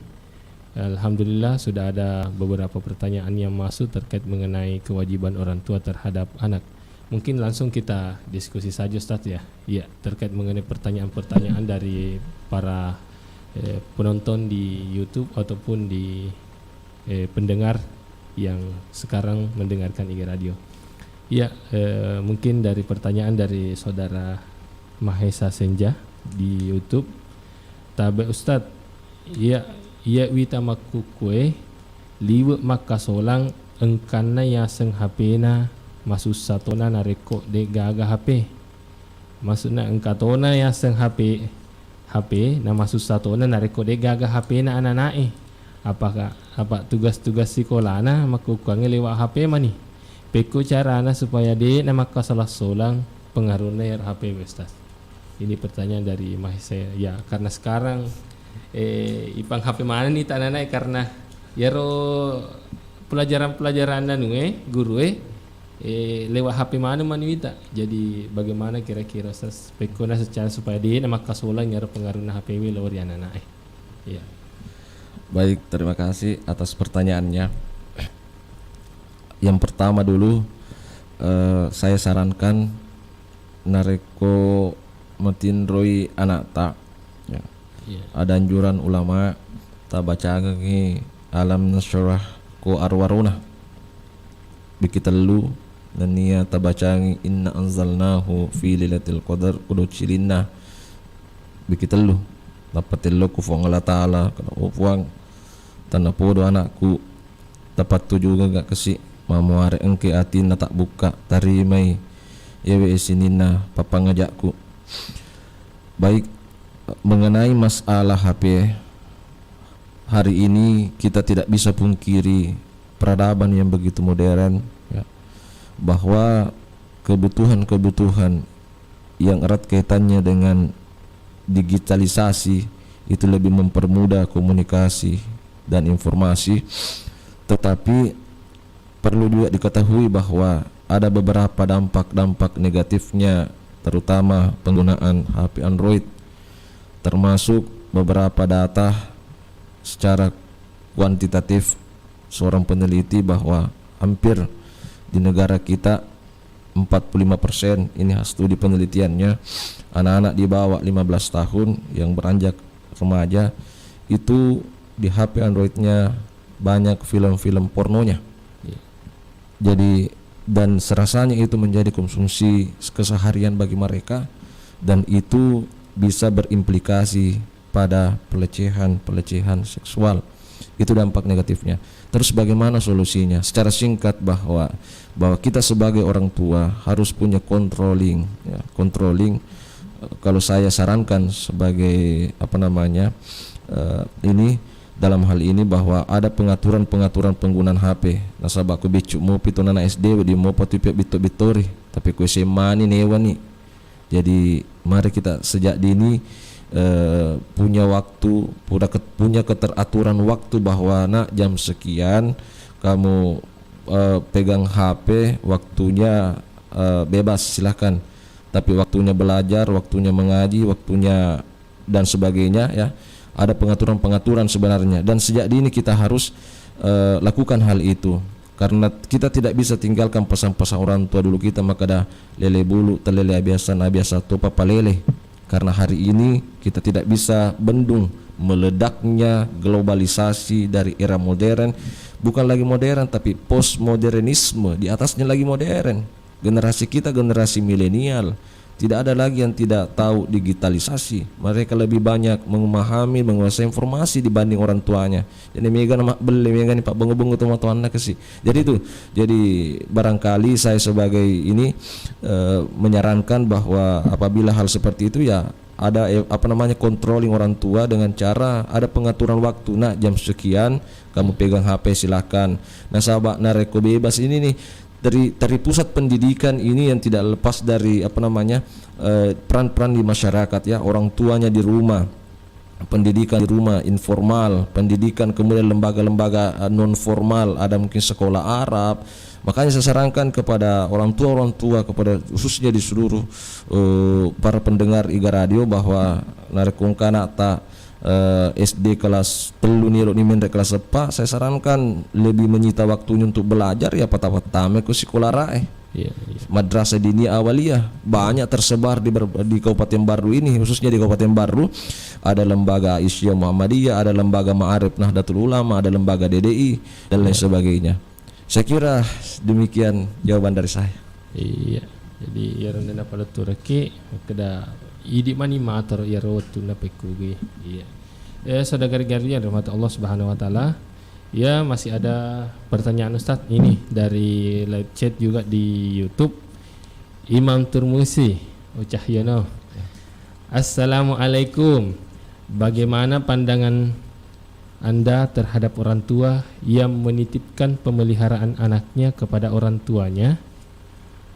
Alhamdulillah sudah ada beberapa pertanyaan yang masuk terkait mengenai kewajiban orang tua terhadap anak. Mungkin langsung kita diskusi saja Ustaz ya. Ya, terkait mengenai pertanyaan-pertanyaan dari para penonton di YouTube ataupun di pendengar yang sekarang mendengarkan Iga Radio. Ya, mungkin dari pertanyaan dari saudara Mahesa Senja di YouTube. Tabe Ustaz, ya wita maku kue liwe makasolang engkana ya seng hapena masuk satona nareko de gaga HP. Maksudnya engkatona ya seng HP na masuk satona nareko de gaga HP na ananae. Apakah tugas-tugas sekolahna makukuangi lewat HP mani? Peko carana supaya de na makasalah solang pengaruhna ya HP Ustaz. Ini pertanyaan dari Mahesa. Ya, karena sekarang ipang HP mana nih tananai karena ya pelajaran-pelajaran anu guru lewat HP mana manita. Jadi bagaimana kira-kira spekona secara supaya dia nama kasulang nyara pengaruhna HP lewat di anak-anak. Iya. Baik, terima kasih atas pertanyaannya. Yang pertama dulu saya sarankan nareko metinroi anak tak. Ya. Yeah. Ada anjuran ulama tak baca lagi alam nasyrah ko arwaruna bikitelu dan niya tabacangi inna anzalnahu fi lailatul qadar kudu cilinna bikitelu dapatillo ku fongala taala kana upuang tanah podo anakku dapat tujuh gak kesi mamuare engke atina tak buka tarimai yewe isinina papa ngajakku. Baik, mengenai masalah HP hari ini kita tidak bisa pungkiri peradaban yang begitu modern ya, bahwa kebutuhan-kebutuhan yang erat kaitannya dengan digitalisasi itu lebih mempermudah komunikasi dan informasi, tetapi perlu juga diketahui bahwa ada beberapa dampak-dampak negatifnya, terutama penggunaan HP Android, termasuk beberapa data secara kuantitatif seorang peneliti bahwa hampir di negara kita 45%, ini studi penelitiannya, anak-anak di bawah 15 tahun yang beranjak remaja itu di HP Androidnya banyak film-film pornonya. Jadi dan serasanya itu menjadi konsumsi keseharian bagi mereka dan itu bisa berimplikasi pada pelecehan seksual. Itu dampak negatifnya. Terus bagaimana solusinya? Secara singkat bahwa kita sebagai orang tua harus punya controlling ya, kalau saya sarankan sebagai ini dalam hal ini bahwa ada pengaturan penggunaan HP. Nasabah ku bicu mo pito na SD di mo patupya bitori tapi ku SMA ni newa ni. Jadi mari kita sejak dini punya keteraturan waktu bahwa nak jam sekian kamu pegang HP, waktunya bebas silahkan, tapi waktunya belajar, waktunya mengaji, waktunya dan sebagainya ya, ada pengaturan sebenarnya. Dan sejak dini kita harus lakukan hal itu, karena kita tidak bisa tinggalkan pesan-pesan orang tua dulu kita, maka dah lele bulu telele abiasa topa palele. Karena hari ini kita tidak bisa bendung meledaknya globalisasi dari era modern, bukan lagi modern tapi postmodernisme, di atasnya lagi modern. Generasi kita generasi milenial, tidak ada lagi yang tidak tahu digitalisasi. Mereka lebih banyak memahami, menguasai informasi dibanding orang tuanya. Jadi mega nama beli mega nih Pak bengu-bengu tuan anak sih. Jadi itu, jadi barangkali saya sebagai ini menyarankan bahwa apabila hal seperti itu ya ada controlling orang tua dengan cara ada pengaturan waktu. Nah, jam sekian kamu pegang HP silakan. Nah, sahabat nareko bebas ini nih dari pusat pendidikan ini yang tidak lepas dari peran-peran di masyarakat ya, orang tuanya di rumah, pendidikan di rumah informal, pendidikan kemudian lembaga-lembaga non formal, ada mungkin sekolah Arab. Makanya saya sarankan kepada orang tua kepada khususnya di seluruh para pendengar Iga Radio bahwa narekungkana ta SD kelas telu niro ni mendek kelas sepa, saya sarankan lebih menyita waktunya untuk belajar ya patah-patah ke sekolah rae. Madrasah dini awaliyah banyak tersebar di Kabupaten Baru ini, khususnya di Kabupaten Baru ada lembaga Isya Muhammadiyah, ada lembaga Ma'arif Nahdlatul Ulama, ada lembaga DDI dan lain sebagainya. Saya kira demikian jawaban dari saya. Iya, jadi ya rendana palaturaki kada idi mani mater ya rotu na pekugi. Iya. Ya saudara-saudari yang dirahmati Allah Subhanahu wa taala. Ya, masih ada pertanyaan Ustaz ini dari live chat juga di YouTube. Imam Turmusi Cahyono. Assalamualaikum. Bagaimana pandangan Anda terhadap orang tua yang menitipkan pemeliharaan anaknya kepada orang tuanya,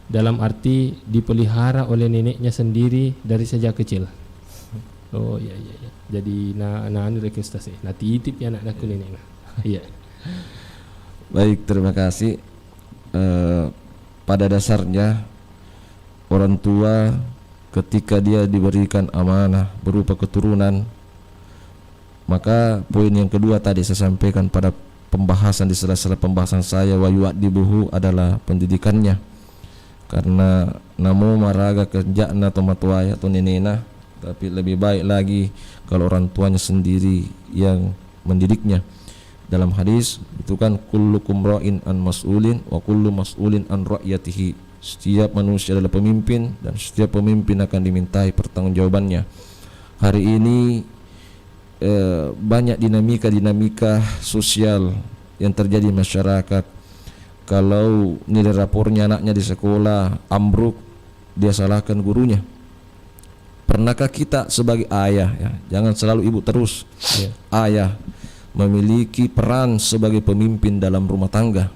dalam arti dipelihara oleh neneknya sendiri dari sejak kecil? Oh iya. Jadi anu request sih. Titip ya anak-anakku nenek. Iya. Baik, terima kasih. Pada dasarnya orang tua ketika dia diberikan amanah berupa keturunan, maka poin yang kedua tadi saya sampaikan pada pembahasan di sela-sela pembahasan saya wa yu'adibuhu adalah pendidikannya. Karena namo maraga kerjana atau matuaya atau nenena, tapi lebih baik lagi kalau orang tuanya sendiri yang mendidiknya. Dalam hadis itu kan kullukum ra'in an mas'ulin wa kullu mas'ulin an ra'yatihi. Setiap manusia adalah pemimpin dan setiap pemimpin akan dimintai pertanggungjawabannya. Hari ini banyak dinamika sosial yang terjadi di masyarakat. Kalau nilai rapornya anaknya di sekolah ambruk, dia salahkan gurunya. Pernahkah kita sebagai ayah ya, jangan selalu ibu terus, ayah memiliki peran sebagai pemimpin dalam rumah tangga?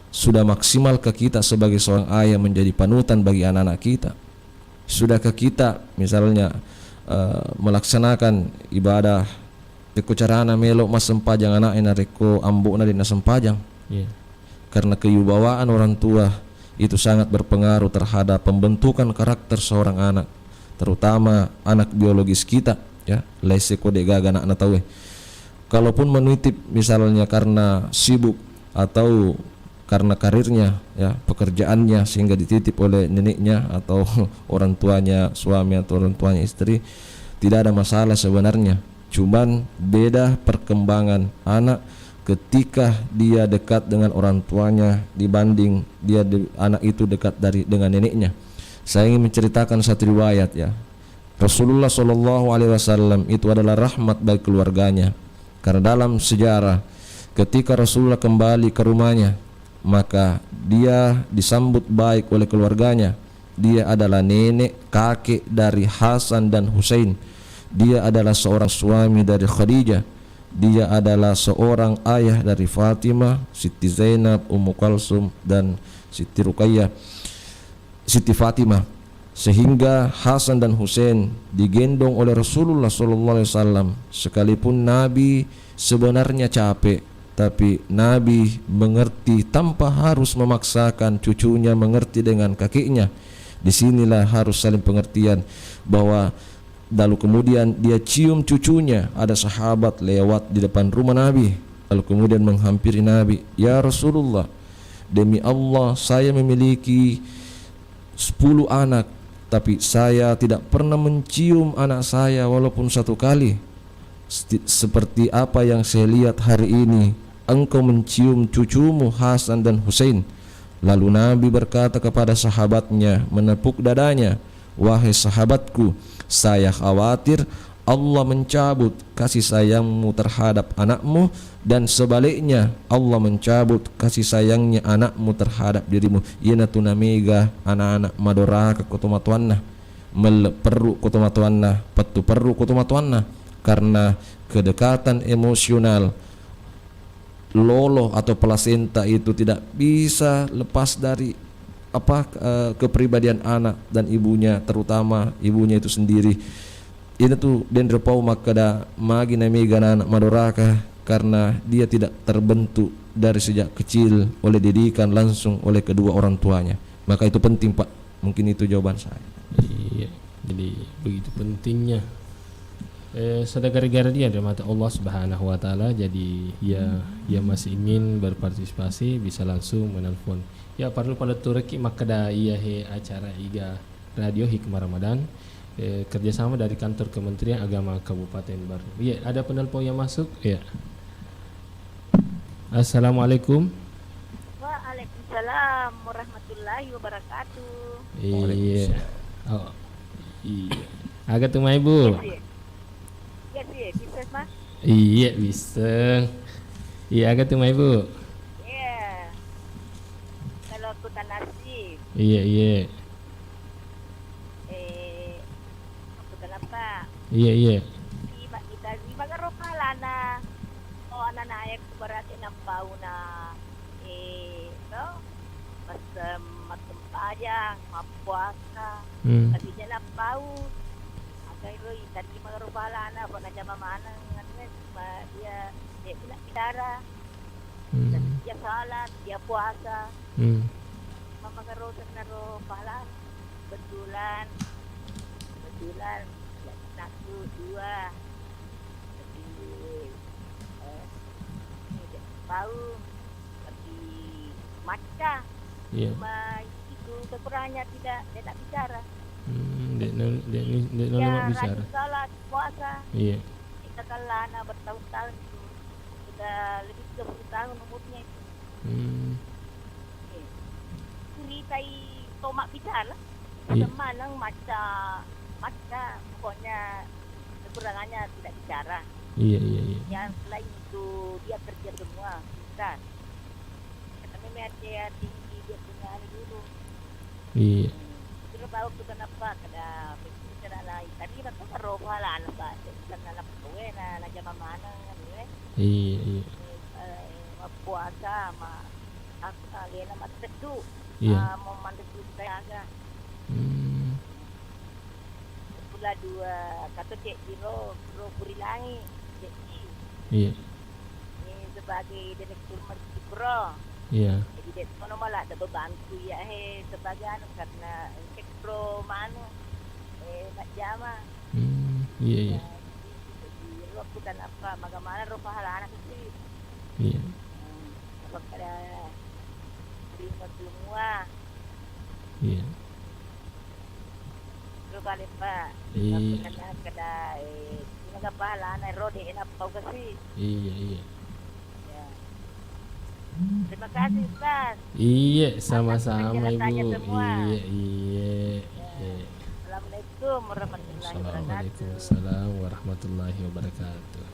Sudah maksimalkah kita sebagai seorang ayah menjadi panutan bagi anak-anak kita? Sudahkah kita misalnya melaksanakan ibadah reko carana melok mas sempajang anak ena reko ambok na dina sempajang? Karena kewibawaan orang tua itu sangat berpengaruh terhadap pembentukan karakter seorang anak, terutama anak biologis kita ya, lese kode gaga anak tahu. Kalaupun menitip misalnya karena sibuk atau karena karirnya ya, pekerjaannya sehingga dititip oleh neneknya atau orang tuanya suami atau orang tuanya istri, tidak ada masalah sebenarnya. Cuman beda perkembangan anak ketika dia dekat dengan orang tuanya dibanding anak itu dekat dengan neneknya. Saya ingin menceritakan satu riwayat ya. Rasulullah SAW itu adalah rahmat bagi keluarganya. Karena dalam sejarah ketika Rasulullah kembali ke rumahnya, maka dia disambut baik oleh keluarganya. Dia adalah nenek kakek dari Hasan dan Husain. Dia adalah seorang suami dari Khadijah. Dia adalah seorang ayah dari Fatimah, Siti Zainab, Ummu Kalsum dan Siti Ruqayyah, Siti Fatimah. Sehingga Hasan dan Husain digendong oleh Rasulullah SAW. Sekalipun Nabi sebenarnya capek, tapi Nabi mengerti tanpa harus memaksakan cucunya mengerti dengan kakeknya. Disinilah harus saling pengertian, bahwa lalu kemudian dia cium cucunya. Ada sahabat lewat di depan rumah Nabi, Lalu kemudian menghampiri Nabi, "Ya Rasulullah, demi Allah saya memiliki 10 anak, tapi saya tidak pernah mencium anak saya walaupun 1 kali. Seperti apa yang saya lihat hari ini, engkau mencium cucumu Hasan dan Husain." Lalu Nabi berkata kepada sahabatnya, menepuk dadanya, "Wahai sahabatku, saya khawatir Allah mencabut kasih sayangmu terhadap anakmu, dan sebaliknya Allah mencabut kasih sayangnya anakmu terhadap dirimu. Ina tunamiga anak-anak madoraka kutumatuanna perlu kutumatuanna patu perlu kutumatuanna." Karena kedekatan emosional lolo atau plasenta itu tidak bisa lepas dari kepribadian anak dan ibunya, terutama ibunya itu sendiri. Ini tuh dendre pau makada magi namiga anak madoraka, karena dia tidak terbentuk dari sejak kecil oleh didikan langsung oleh kedua orang tuanya. Maka itu penting, Pak. Mungkin itu jawaban saya. Iya, jadi begitu pentingnya saudara-saudara dia dari mata Allah Subhanahu wa taala. Jadi ya masih ingin berpartisipasi bisa langsung menelpon. Ya perlu pada turki makada iya acara Iga Radio Hikmah Ramadan. Kerjasama dari kantor Kementerian Agama Kabupaten Baru. Iya, ada penelpon yang masuk. Ya. Assalamualaikum. Waalaikumsalam warahmatullahi wabarakatuh. Iya. Oh, iya. Agak tuh Ibu. Iya sih, bisa Mas? Iya bisa. Iya agak tuh Ibu. Iya. Kalau aku tak nasib. Iya. Iya. Kita di Magarokala na anak berarti nampau na mas matempayang mapuasa tapi dia nampau agay roy tadi Magarokala na buat aja mamana dia tidak bidara dia salat dia puasa Magarosan na ro pahala betulan satu dua tahu tapi maca cuma itu kekurangannya tidak bicara dia bicara salat puasa iya kita kalana bertahun-tahun itu sudah lebih 30 tahun umurnya itu cerita tomak bicara manang maca pokoknya kekurangannya tidak bicara. Iya. Yang selain itu dia kerja semua bisa. Katanya dia tinggi dia punya dulu. Iya. Terus tahu tu kenapa kada bicara lain. Tadi aku karobalan ba. Karena nak kowe na jama mana kan Iya. Puasa ma aku kali na matedu. Mau mandu saya agak. Pula dua kata Cik Jiro Burilangi Cik Ji. Iya. Ini sebagai direktur Masjid Pro. Iya. Jadi dia semua malah ada berbantu ya sebagai karena Cik Pro mana nak jama. Iya. Jadi lu bukan apa bagaimana roh pahala anak kecil. Iya. Apa kada terima semua. Iya. Kali Pak, karena kada sinaga pahala na rode ina pau kasi. Iya. Ya. Terima kasih Ustaz. Iya, sama-sama Ibu. Iya. Assalamualaikum warahmatullahi wabarakatuh. Waalaikumsalam warahmatullahi wabarakatuh.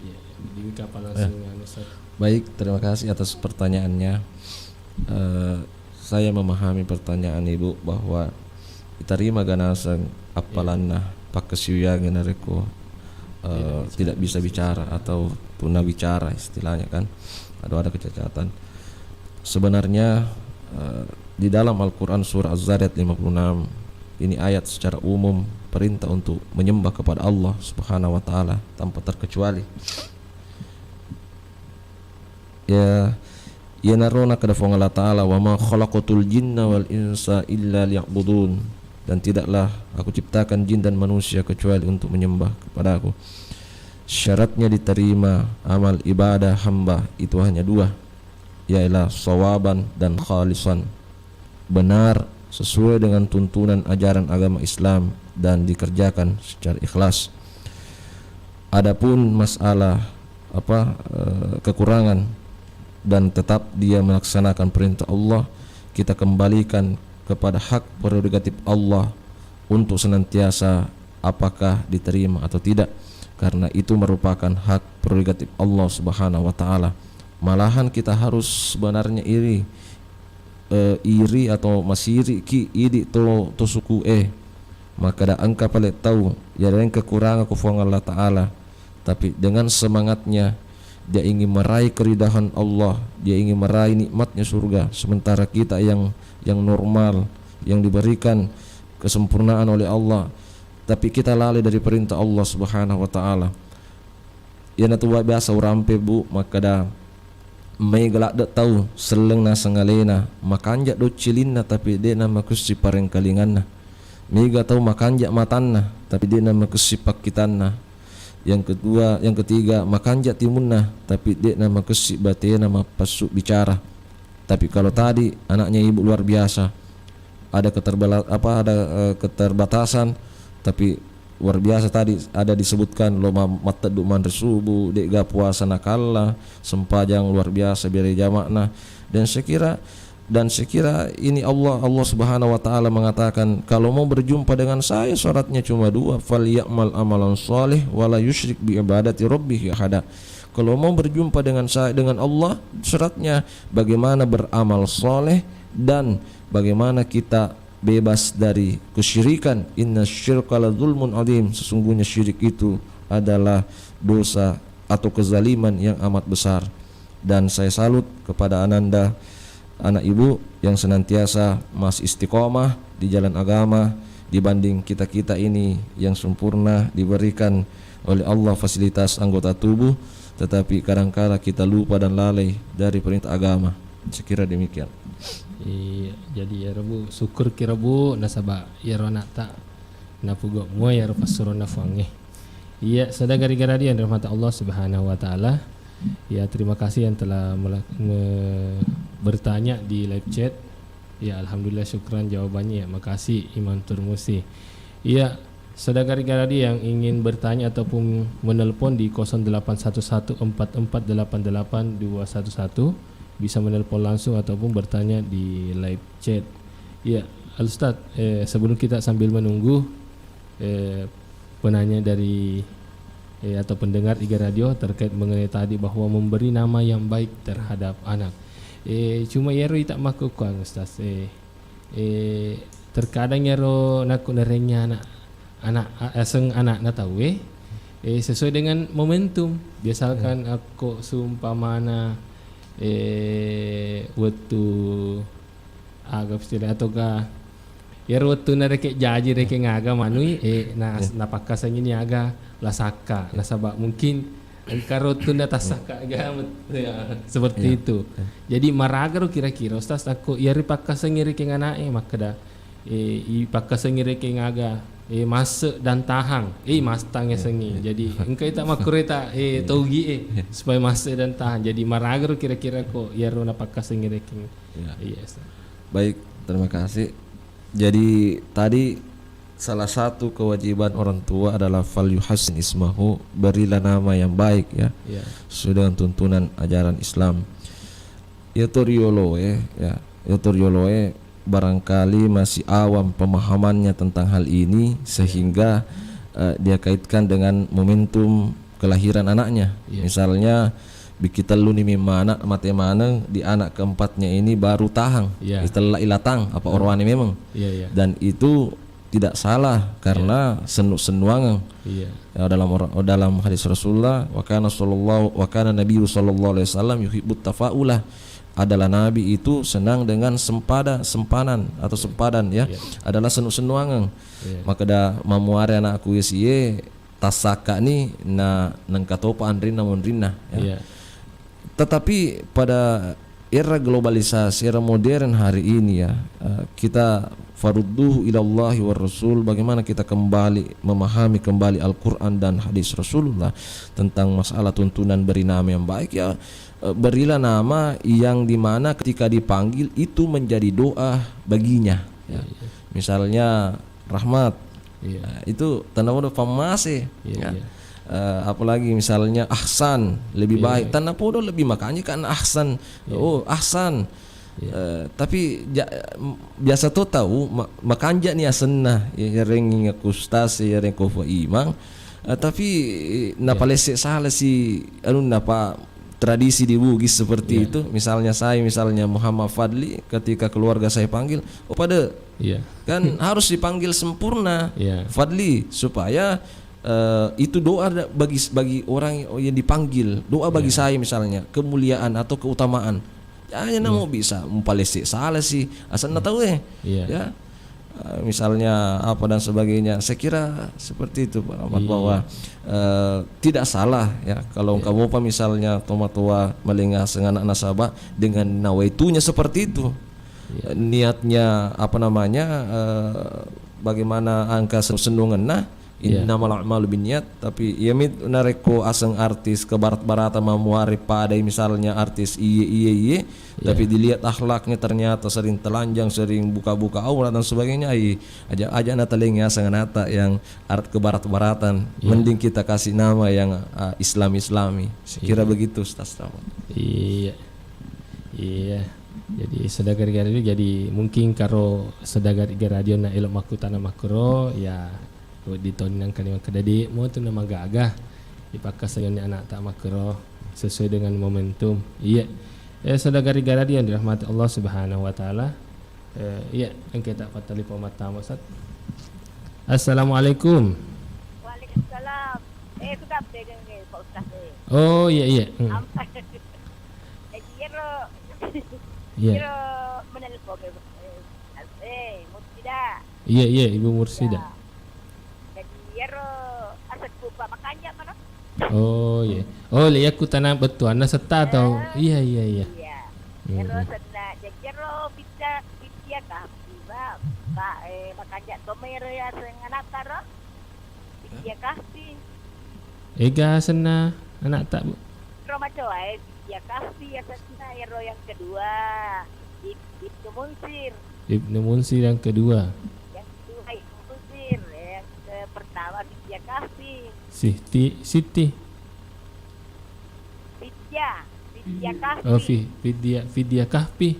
Iya, di kapan langsung Ustaz. Baik, terima kasih atas pertanyaannya. Saya memahami pertanyaan Ibu bahwa diterima ganasang apalanna pakasiuya genareko tidak bisa bicara atau tuna bicara istilahnya kan, ada kecacatan. Sebenarnya di dalam Al-Quran surah Az-Zariyat 56 ini ayat secara umum perintah untuk menyembah kepada Allah Subhanahu wa taala tanpa terkecuali. Ya narona kada fa Allah taala wa ma khalaqatul jinna wal insa illa liya'budun, dan tidaklah aku ciptakan jin dan manusia kecuali untuk menyembah kepada aku. syaratnya diterima amal ibadah hamba itu hanya dua, yaitu sawaban dan khalisan, benar sesuai dengan tuntunan ajaran agama Islam dan dikerjakan secara ikhlas. Adapun masalah kekurangan dan tetap dia melaksanakan perintah Allah, kita kembalikan kepada hak prerogatif Allah untuk senantiasa apakah diterima atau tidak, karena itu merupakan hak prerogatif Allah Subhanahu wa taala. Malahan kita harus sebenarnya iri atau masiri ki idi to suku maka dah angka paling tahu ya dengan kekurangan kufuang Allah taala, tapi dengan semangatnya dia ingin meraih keridahan Allah, dia ingin meraih nikmatnya surga, sementara kita yang normal, yang diberikan kesempurnaan oleh Allah, tapi kita lalai dari perintah Allah Subhanahu wa taala. Ya natu biasa urampe bu, maka dah may galak dak tahu seleng na sangalena makanja do cilinna tapi dia nama kusi pareng kalinganna, mega tahu makanja matanna tapi dia nama kusi pakitanna. Yang kedua, yang ketiga makanja timunna tapi dia nama kusi batena nama pasuk bicara. Tapi kalau tadi anaknya ibu luar biasa, ada keterbatasan tapi luar biasa tadi ada disebutkan lo matadu man subuh dega puasa nakalla sempajang luar biasa biar jamakna, dan sekira ini Allah Subhanahu wa taala mengatakan kalau mau berjumpa dengan saya syaratnya cuma dua, falyamal amalan shalih wala yusyrik bi ibadati rabbih ahada. Kalau mau berjumpa dengan saya, dengan Allah, syaratnya bagaimana beramal soleh dan bagaimana kita bebas dari kesyirikan. Inna syirka la zulmun adim, sesungguhnya syirik itu adalah dosa atau kezaliman yang amat besar. Dan saya salut kepada ananda anak ibu yang senantiasa masih istiqomah di jalan agama dibanding kita-kita ini yang sempurna diberikan oleh Allah fasilitas anggota tubuh, tetapi kadang-kala kita lupa dan lalai dari perintah agama. Sekira demikian. Jadi ya Rabu syukur kira bu nasaba ya rona tak napugo mo ya pasuro nafange. Iya, saudara gara-gara dia rahmat Allah Subhanahu wa taala. Ya, terima kasih yang telah bertanya di live chat. Ya, alhamdulillah syukran jawabannya ya. Makasih Iman Turmusi. Iya, saudara gara-gara dia yang ingin bertanya ataupun menelpon di 081144888211 bisa menelpon langsung ataupun bertanya di live chat. Ya, Al-Ustaz, sebelum kita sambil menunggu penanya dari atau pendengar Iga Radio terkait mengenai tadi bahwa memberi nama yang baik terhadap anak. Cuma Yero tak makukuang Ustaz. Terkadang Yero nakut nerengnya anak na tahu sesuai dengan momentum. Biasakan aku sumpamana waktu agak istilah ataukah ya waktu na reke jaji reke ngaga manui napakasan ini aga lasaka nasabak mungkin karotu na tasaka aga seperti itu. Jadi maraga kira-kira Ustaz aku ya ripakasan reke nganae maka dah ipakasan reke ngaga masuk dan tahang mas tangnya sengi. Jadi engkau tak makureta togi supaya masuk dan tahan. Jadi maragar kira-kira kok ya rona pakas ngireking. Yes. Baik, terima kasih. Jadi tadi salah satu kewajiban orang tua adalah fal yuhassin ismahu, berilah nama yang baik ya. Sudah tuntunan ajaran Islam. Ya torioloe barangkali masih awam pemahamannya tentang hal ini sehingga dia kaitkan dengan momentum kelahiran anaknya. Misalnya kita lu ni mana mate mana di anak keempatnya ini baru tahang, setelah ilatang apa orwane memang. Dan itu tidak salah karena senuangan. Ya, dalam hadis Rasulullah wa kana Nabi sallallahu alaihi wasallam yuhibbut tafaulah, adalah Nabi itu senang dengan sempadan ya. Adalah senuangan. Maka dah mamuare anakku ye tasaka ni na nangkatopa andrina mondrina ya. Tetapi pada era globalisasi, era modern hari ini ya, kita farudduhu ilallahi war rasul, bagaimana kita kembali memahami kembali Al-Quran dan hadis Rasulullah tentang masalah tuntunan beri nama yang baik ya. Berilah nama yang dimana ketika dipanggil itu menjadi doa baginya ya. Misalnya Rahmat, itu tanda udah famase ya. Apalagi misalnya Ahsan, lebih baik tanda podo lebih, makanya kan Ahsan, oh Ahsan. Tapi biasa tuh tahu makanja nih asenna ya ring kustas ya ring kofa imang, tapi napa lesek salah si napa tradisi di Bugis seperti itu. Misalnya saya, misalnya Muhammad Fadli, ketika keluarga saya panggil, oh pada kan harus dipanggil sempurna Fadli, supaya itu doa bagi orang yang dipanggil, doa bagi saya misalnya kemuliaan atau keutamaan. Ya mau bisa mempalesik salah sih asal tahu ya. Misalnya apa dan sebagainya. Saya kira seperti itu Pak Rahmat, bahwa tidak salah ya kalau kamu Pak misalnya tua melengah anak nasabah dengan nawaitunya seperti itu. Niatnya apa namanya, bagaimana angka senungan innamal a'malu binniyat, tapi ya mit nareko aseng artis ke barat-baratan memuari pada misalnya artis iye tapi dilihat akhlaknya ternyata sering telanjang, sering buka-buka aurat dan sebagainya, aja nata lengnya aseng nata yang art ke barat-baratan, mending kita kasih nama yang Islami. Sekira begitu Ustaz. Iya. Jadi sedagar radio, jadi mungkin karo sedagar radio na elok makutana makro ya di tahun yang kali kedadi mau tu nama gagah dipakai sayangnya anak tak makro sesuai dengan momentum. Iya. Sedagar radio yang dirahmati Allah Subhanahu wa taala. Iya, yang kita patali pemata Ustaz. Assalamualaikum. Waalaikumsalam. Sudah pegang ni Pak Ustaz. Oh iya. Kira menelpon Mursida. Iya, Ibu Mursida. Jadi asal buka makanya mana? Oh iya. Oh lihat ku tanam betul anda serta atau iya. Kira sedang jadi bisa kah? Pak makanya tomer ya senganak karo. Bisa kah sih? Ega sana anak tak bu. Roma coy. Ya kasih ya saya yang kedua Ibnu Munsir yang kedua. Yang kedua Ibnu Munsir, yang pertama Vidya Kahfi. Siti. Vidya Kahfi. Oh Vidya Kahfi.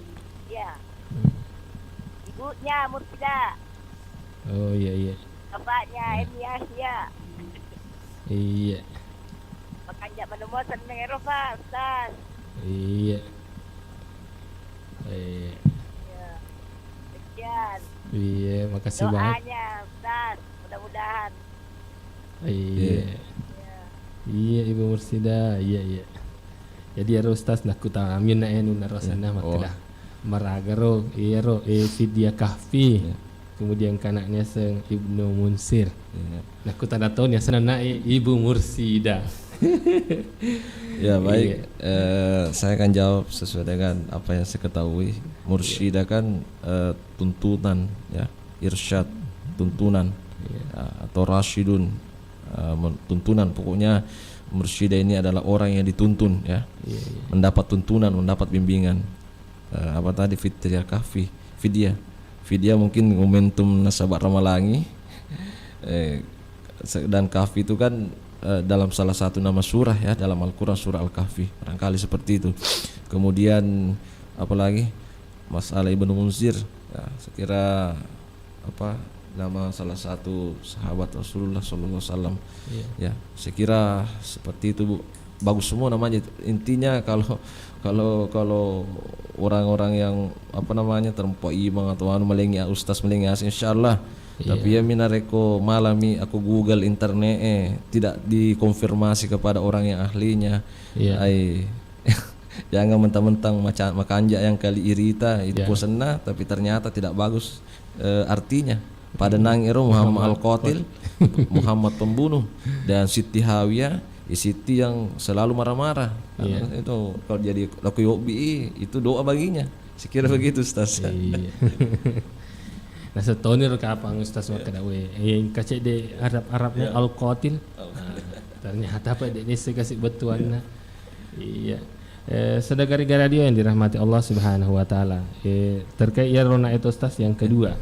Ya. Ibunya Mursida. Oh iya. Bapaknya Yahya. Iya. Makanya menemukan seneng Eropa, Ustaz. Iya. Sekian. Iya, makasih banget. Doanya, Ustaz, mudah-mudahan. Iya, Ibu Mursida. Iya. Jadi ya Ustaz nak kuta amin na enu narasana makadah. Maragaro, Vidya Kahfi. Kemudian kanaknya seng Ibnu Munsir. Nak kuta daton ya sana Ibu Mursida. Ya baik, saya akan jawab sesuai dengan apa yang saya ketahui. Mursyidah kan tuntunan ya, irsyad, tuntunan atau rasyidun, tuntunan. Pokoknya mursyidah ini adalah orang yang dituntun ya, mendapat tuntunan, mendapat bimbingan. Apa tadi Vidya Kahfi, Vidya mungkin momentum Nasabat Ramalangi, dan Kahfi itu kan dalam salah satu nama surah ya dalam Al-Quran, surah Al-Kahfi, barangkali seperti itu. Kemudian apalagi masalah Ibnu Munsir ya, sekira apa nama salah satu sahabat Rasulullah SAW ya, sekira seperti itu Bu. Bagus semua namanya. Intinya kalau orang-orang yang apa namanya terempok imam atau melengi ustaz melengi insyaallah. Tapi ya minareko malami aku Google internet tidak dikonfirmasi kepada orang yang ahlinya. Jangan mentang-mentang makanja yang kali irita itu posena tapi ternyata tidak bagus artinya. Pada nangiro Muhammad Al-Qatil, Muhammad pembunuh, dan Siti Hawiyah Siti yang selalu marah-marah. Itu kalau jadi laku yobi itu doa baginya. Sekira begitu Ustaz. Iya. Nah setonir kapang Ustaz makadawe. Kacek de Arabnya al-qatil. Ternyata apa de saya kasih betuan. Iya. Saudara radio yang dirahmati Allah Subhanahu wa taala. Terkait ya rona itu Ustaz yang kedua.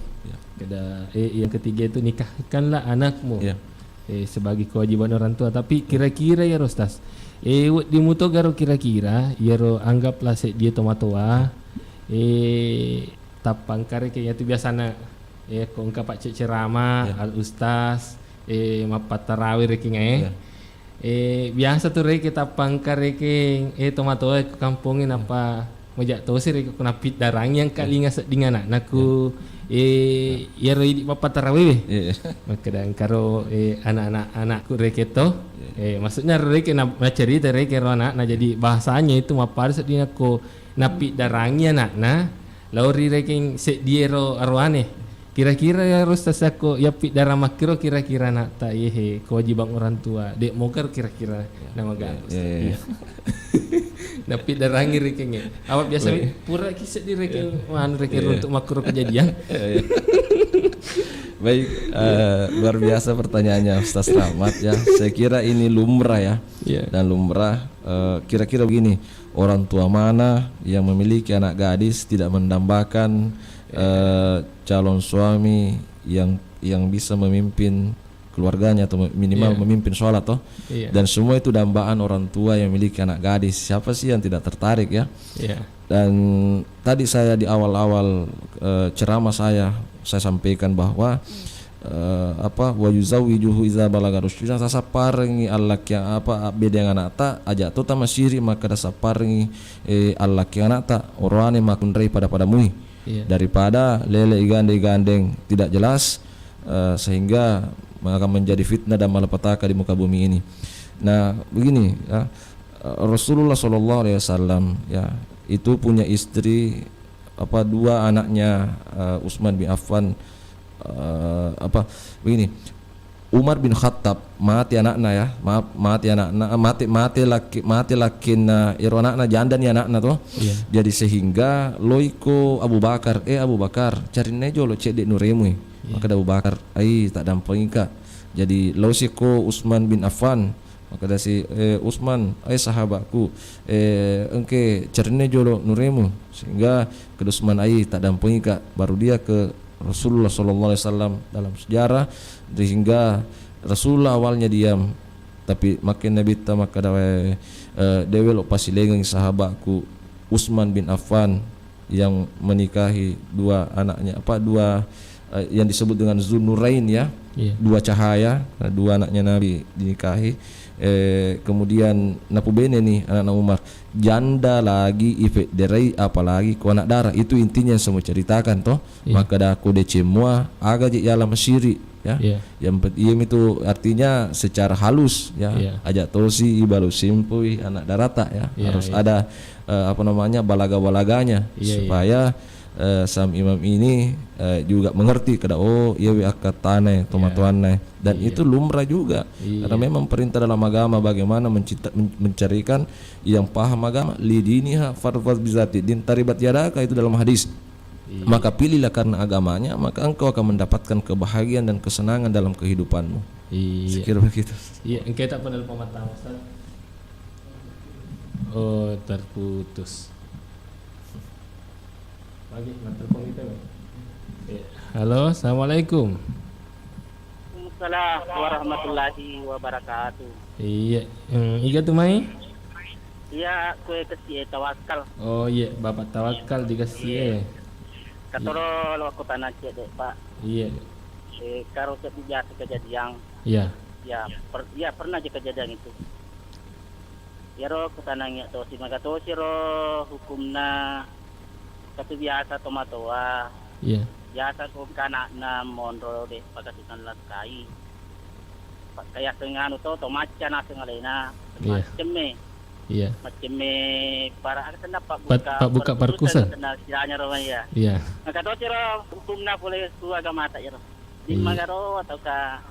Yang ketiga itu nikahkanlah anakmu. Sebagai kewajiban orang tua, tapi kira-kira ya Ustaz di muto garo kira-kira ya ro anggaplah dia tomatoa tapang kare kayak itu biasana kong kapak ceramah al ustaz mapat tarawih reking biasa tuh reke tapang kare king tomatoa ke kampungin apa mojak tosi reke kena pit darang yang kali ngasek dengan anakku ya roi di papat tarawih kadang karo anak-anakku reketo maksudnya reke na cerita reke ro anak nah jadi bahasanya itu mapar sedina ko napi darangnya anak lauri reke se diero arwane kira-kira ya Ustaz aku ya pi darah makiro kira-kira nak ta kewajiban orang tua dek mokar kira-kira nama gak napi darangi rekengnya awak biasa pura kisah di rekeng reke untuk makro kejadian. Baik, luar biasa pertanyaannya Ustaz Rahmat ya. Saya kira ini lumrah ya. Dan lumrah kira-kira begini, orang tua mana yang memiliki anak gadis tidak mendambakan calon suami yang bisa memimpin keluarganya atau minimal memimpin sholat toh. Dan semua itu dambaan orang tua yang memiliki anak gadis. Siapa sih yang tidak tertarik ya? Dan tadi saya di awal-awal ceramah saya sampaikan bahwa wa yuzawijuhu iza balaga rusyda sasaparengi Allah yang beda yang anak ta aja tu tama siri maka saparengi Allah yang anak ta orane makundrei pada mui daripada lele gandeng tidak jelas sehingga akan menjadi fitnah dan malapetaka di muka bumi ini. Nah begini ya, Rasulullah SAW ya itu punya istri dua anaknya Utsman bin Affan begini Umar bin Khattab mati anaknya ya mati lakin iro anaknya janda nih anaknya tuh jadi sehingga loiko Abu Bakar cari nejo lo cek dek nuremu maka Abu Bakar tak dampingi kak jadi losiko Utsman bin Affan maka ada si Utsman sahabatku engke cerne jolo nuremu sehingga ke Utsman tak dampingi kak baru dia ke Rasulullah SAW dalam sejarah sehingga Rasulullah awalnya diam tapi makin Nabi maka dewe lo pasti lengang sahabatku Utsman bin Affan yang menikahi dua anaknya yang disebut dengan Zunnurain ya dua cahaya dua anaknya Nabi dinikahi kemudian napu bene nih anak Umar janda lagi ife derai apalagi ku anak darah itu intinya yang semua ceritakan toh maka dah aku semua agak jalan Mesiri ya yang itu artinya secara halus ya ajak tosi ibalu simpui anak darata ya harus ada balaga-balaganya supaya Sam Imam ini juga mengerti kada iya akatane tomatuane dan itu lumrah juga karena memang perintah dalam agama bagaimana mencarikan yang paham agama lidiniha farfaz bizati din taribat yadaka itu dalam hadis maka pilihlah karena agamanya maka engkau akan mendapatkan kebahagiaan dan kesenangan dalam kehidupanmu. Sekira begitu. Engkau tak pernah pematang Ustaz. Terputus. Lagi telepon kita. Halo, assalamualaikum. Waalaikumsalam warahmatullahi wabarakatuh. Iya, iga tu mai? Iya, kue kasih tawakal. Oh iya, Bapak Tawakal dikasih. Katoro lo aku tanah cek dek Pak. Iya. Karo biasa kejadian. Iya. Ya pernah aja kejadian itu. Ya ro aku tanahnya tosi maka tosi ro hukumna katu biasa tomatoa. Iya. Biasa ko kana na monro de pagkatusan lakai. Kaya kengano to macan na sengalena. Macam Iya. Macam para akan dapat buka parkusan. Istilahnya roman ya. Iya. Maka to ciro hukumna boleh tu agama tak ya. Di magaro ataukah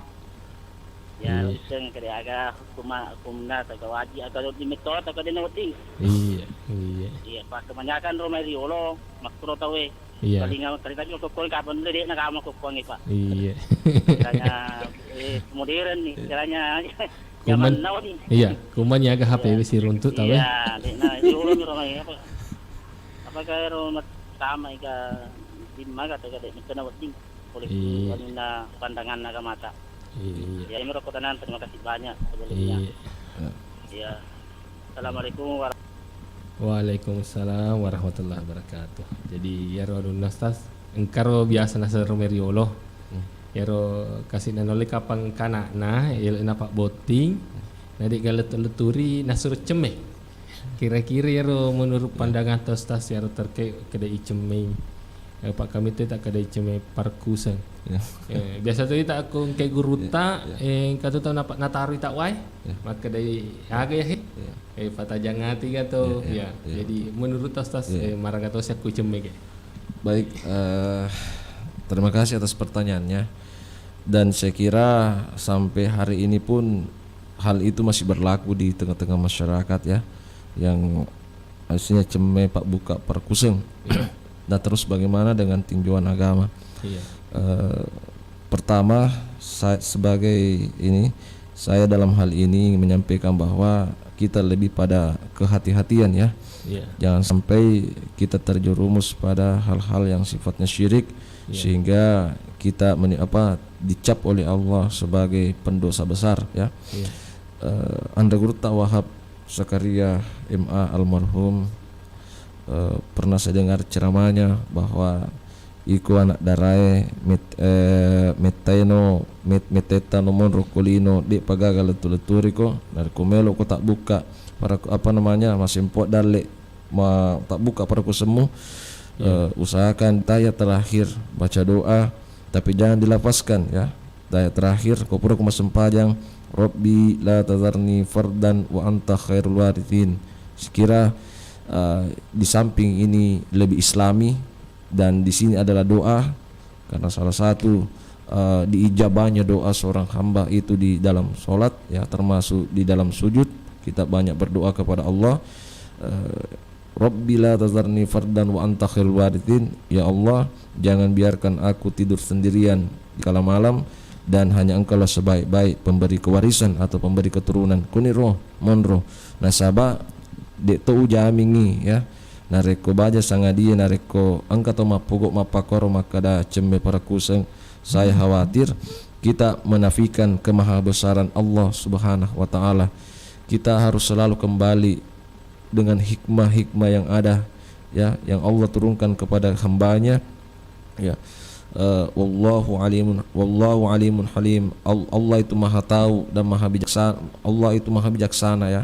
Ya, Iya. usang kada aga hukumna atau wajib atau dimitot atau dinauti. Iya. Iya. Iya, pak kebanyakan Romeriolo makro tawe. Iya. Paling kali tadi ko kapan beli nak kamu ko kuangi pak. Iya. Caranya modern nih, caranya zaman now nih. Iya, kuman ya agak HP si runtuh tahu ya. Iya, nah itu ulun Romeri apa? Apakah rumah sama ika dimma atau kada mikna wading oleh Iya. na pandangan naga mata. Iya. Ya, ini Rokotanan, terima kasih banyak Iya. sebelumnya. Ya. Assalamualaikum Waalaikumsalam warahmatullahi wabarakatuh. Jadi ya ro Ustaz, engkaro biasa nasa Romeriolo. Ya ro kasih nanole kapan kana na il napak boting. Nadi galet-leturi nasur cemeh. Kira-kira ya ro menurut pandangan Ustaz ya ro terkait kedai cemeh. Pak kami tu tak kedai cemeh parkusen. Biasa tu tak aku kayak guru tak kata tu napak natari tak wai. Maka dari aga ya fata jangati gitu ya. Jadi menurut Ustaz marang kata saya ku cemeh. Baik, terima kasih atas pertanyaannya. Dan saya kira sampai hari ini pun hal itu masih berlaku di tengah-tengah masyarakat ya, yang hasilnya cemeh pak buka perkuseng. Nah terus bagaimana dengan tinjauan agama? Iya. Pertama, saya dalam hal ini menyampaikan bahwa kita lebih pada kehati-hatian ya. Iya. Jangan sampai kita terjerumus pada hal-hal yang sifatnya syirik sehingga kita dicap oleh Allah sebagai pendosa besar ya. Iya. Anda guru tak Wahab Zakaria MA almarhum pernah saya dengar ceramahnya bahwa iku anak darai metetano monro kulino di pagagal leturi ko dari kumelo ko tak buka para masih empok dale tak buka para ku semu. Usahakan tayat terakhir baca doa tapi jangan dilapaskan ya. Tayat terakhir ko pura ku masempajang Rabbi la tazarni fardan wa anta khairul warithin. Sekira di samping ini lebih islami dan di sini adalah doa karena salah satu diijabahnya doa seorang hamba itu di dalam solat ya, termasuk di dalam sujud kita banyak berdoa kepada Allah. Rabbi la tazarni fardan wa anta khairul warithin. Ya Allah, jangan biarkan aku tidur sendirian di kala malam dan hanya engkau lah sebaik-baik pemberi kewarisan atau pemberi keturunan. Kuniro monro nasaba dek to ujamingi ya. Nareko baja sangadia nareko angka to mapogok mapakoro makada cembe para kuseng. Saya khawatir kita menafikan kemahabesaran Allah Subhanahu wa taala. Kita harus selalu kembali dengan hikmah-hikmah yang ada ya, yang Allah turunkan kepada hambanya ya. Wallahu alimun halim. Allah itu maha tahu dan maha bijaksana. Allah itu maha bijaksana ya.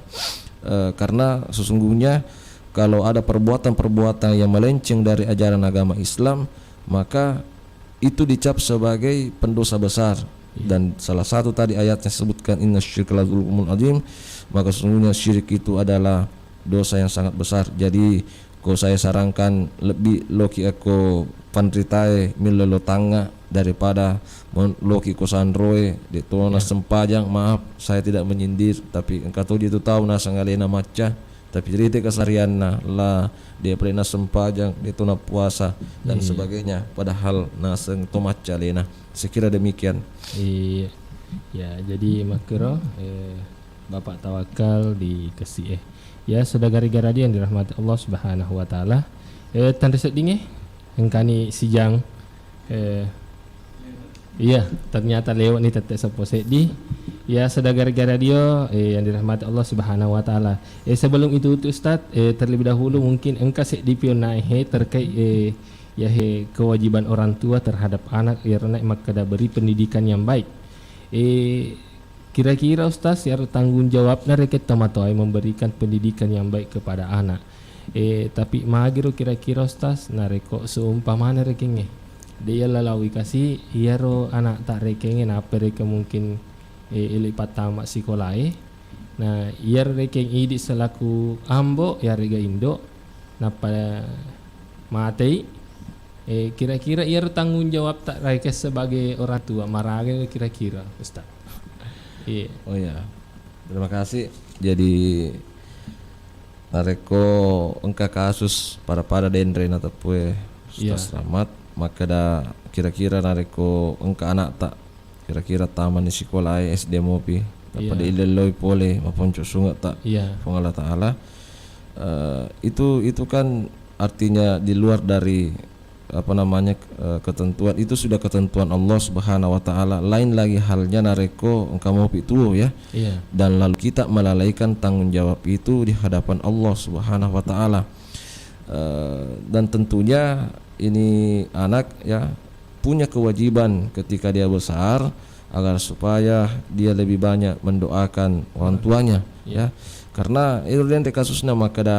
Karena sesungguhnya kalau ada perbuatan-perbuatan yang melenceng dari ajaran agama Islam, maka itu dicap sebagai pendosa besar. Dan salah satu tadi ayatnya sebutkan innasyirka lazulmun adzim, maka sesungguhnya syirik itu adalah dosa yang sangat besar. Jadi ko saya sarankan lebih loki aku panritae milolo tanga daripada loki kosan roe di tona sempajang. Maaf saya tidak menyindir, tapi engkau itu tahu nasa ngalena maca tapi cerita kesarianna lah dia pernah sempajang dia tuna puasa dan sebagainya padahal nasa tomaca lena. Sekira demikian. Iya. Ya, jadi makro Bapak Tawakal dikasih ya sudah gara-gara dia yang dirahmati Allah Subhanahu wa taala. Tanda sedingnya engkani sijang iya ternyata lewat nih teteh sepose di ya sudah gara-gara dia yang dirahmati Allah Subhanahu wa taala. Sebelum itu Ustaz terlebih dahulu mungkin engkau sedipio naik terkait kewajiban orang tua terhadap anak karena maka beri pendidikan yang baik. Kira-kira Ustaz ya tanggung jawabnya reket tamatoi memberikan pendidikan yang baik kepada anak. Tapi magiro kira-kira Ustaz nareko seumpamanya rekenge dia lalawi kasih iaro anak tak rekenge apa reke mungkin ilipat tamak sekolah nah iar rekeng idi selaku ambo ya rega indo napa matei kira-kira iar tanggung jawab tak reke sebagai orang tua marage kira-kira Ustaz. Iya. Oh ya, terima kasih. Jadi nareko engka kasus pada dendre na tapue Ustaz Rahmat, maka da kira-kira nareko engka anak tak kira-kira taman di sekolah SD mopi pada ileloi pole maponco sunga tak Allah Ta'ala. Itu kan artinya di luar dari ketentuan, itu sudah ketentuan Allah Subhanahu wa Ta'ala. Lain lagi halnya nareko engkau mau pitu ya. Dan lalu kita melalaikan tanggung jawab itu di hadapan Allah Subhanahu wa Ta'ala. Dan tentunya ini anak ya punya kewajiban ketika dia besar agar supaya dia lebih banyak mendoakan orang tuanya ya. Karena itu dan kasusnya maka da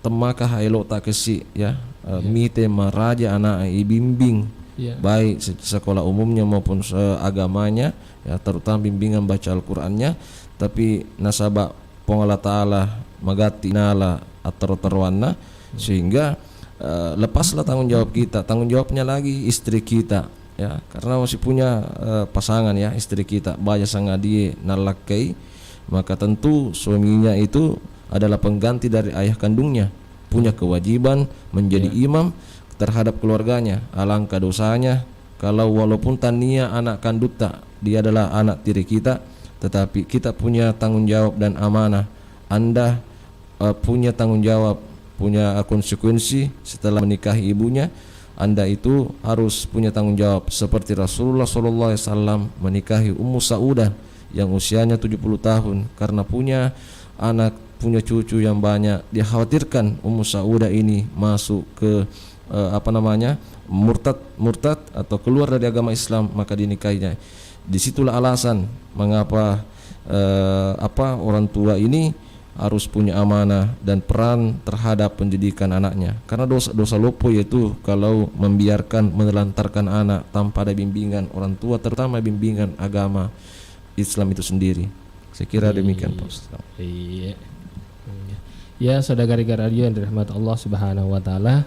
temaka hailo tak kesi ya. Mite maraja anak bimbing baik sekolah umumnya maupun agamanya ya, terutama bimbingan baca Al-Qur'annya, tapi nasabah Allah Ta'ala magati nala atau terwana sehingga lepaslah tanggung jawab kita. Tanggung jawabnya lagi istri kita ya, karena masih punya pasangan ya, istri kita baya sangadie nalakai, maka tentu suaminya itu adalah pengganti dari ayah kandungnya, punya kewajiban menjadi imam terhadap keluarganya. Alangkah dosanya kalau walaupun tania anak kanduta, dia adalah anak tiri kita, tetapi kita punya tanggung jawab dan amanah. Anda punya tanggung jawab, punya konsekuensi setelah menikahi ibunya. Anda itu harus punya tanggung jawab seperti Rasulullah SAW menikahi Ummu Saudah yang usianya 70 tahun karena punya anak, punya cucu yang banyak. Dia khawatirkan Ummu Saudah ini masuk ke murtad atau keluar dari agama Islam, maka dinikahinya. Disitulah alasan mengapa orang tua ini harus punya amanah dan peran terhadap pendidikan anaknya. Karena dosa lopo yaitu kalau membiarkan menelantarkan anak tanpa ada bimbingan orang tua, terutama bimbingan agama Islam itu sendiri. Saya kira demikian Pak Ustaz. Iya. Ya, saudara radio yang dirahmati Allah Subhanahu wa Ta'ala.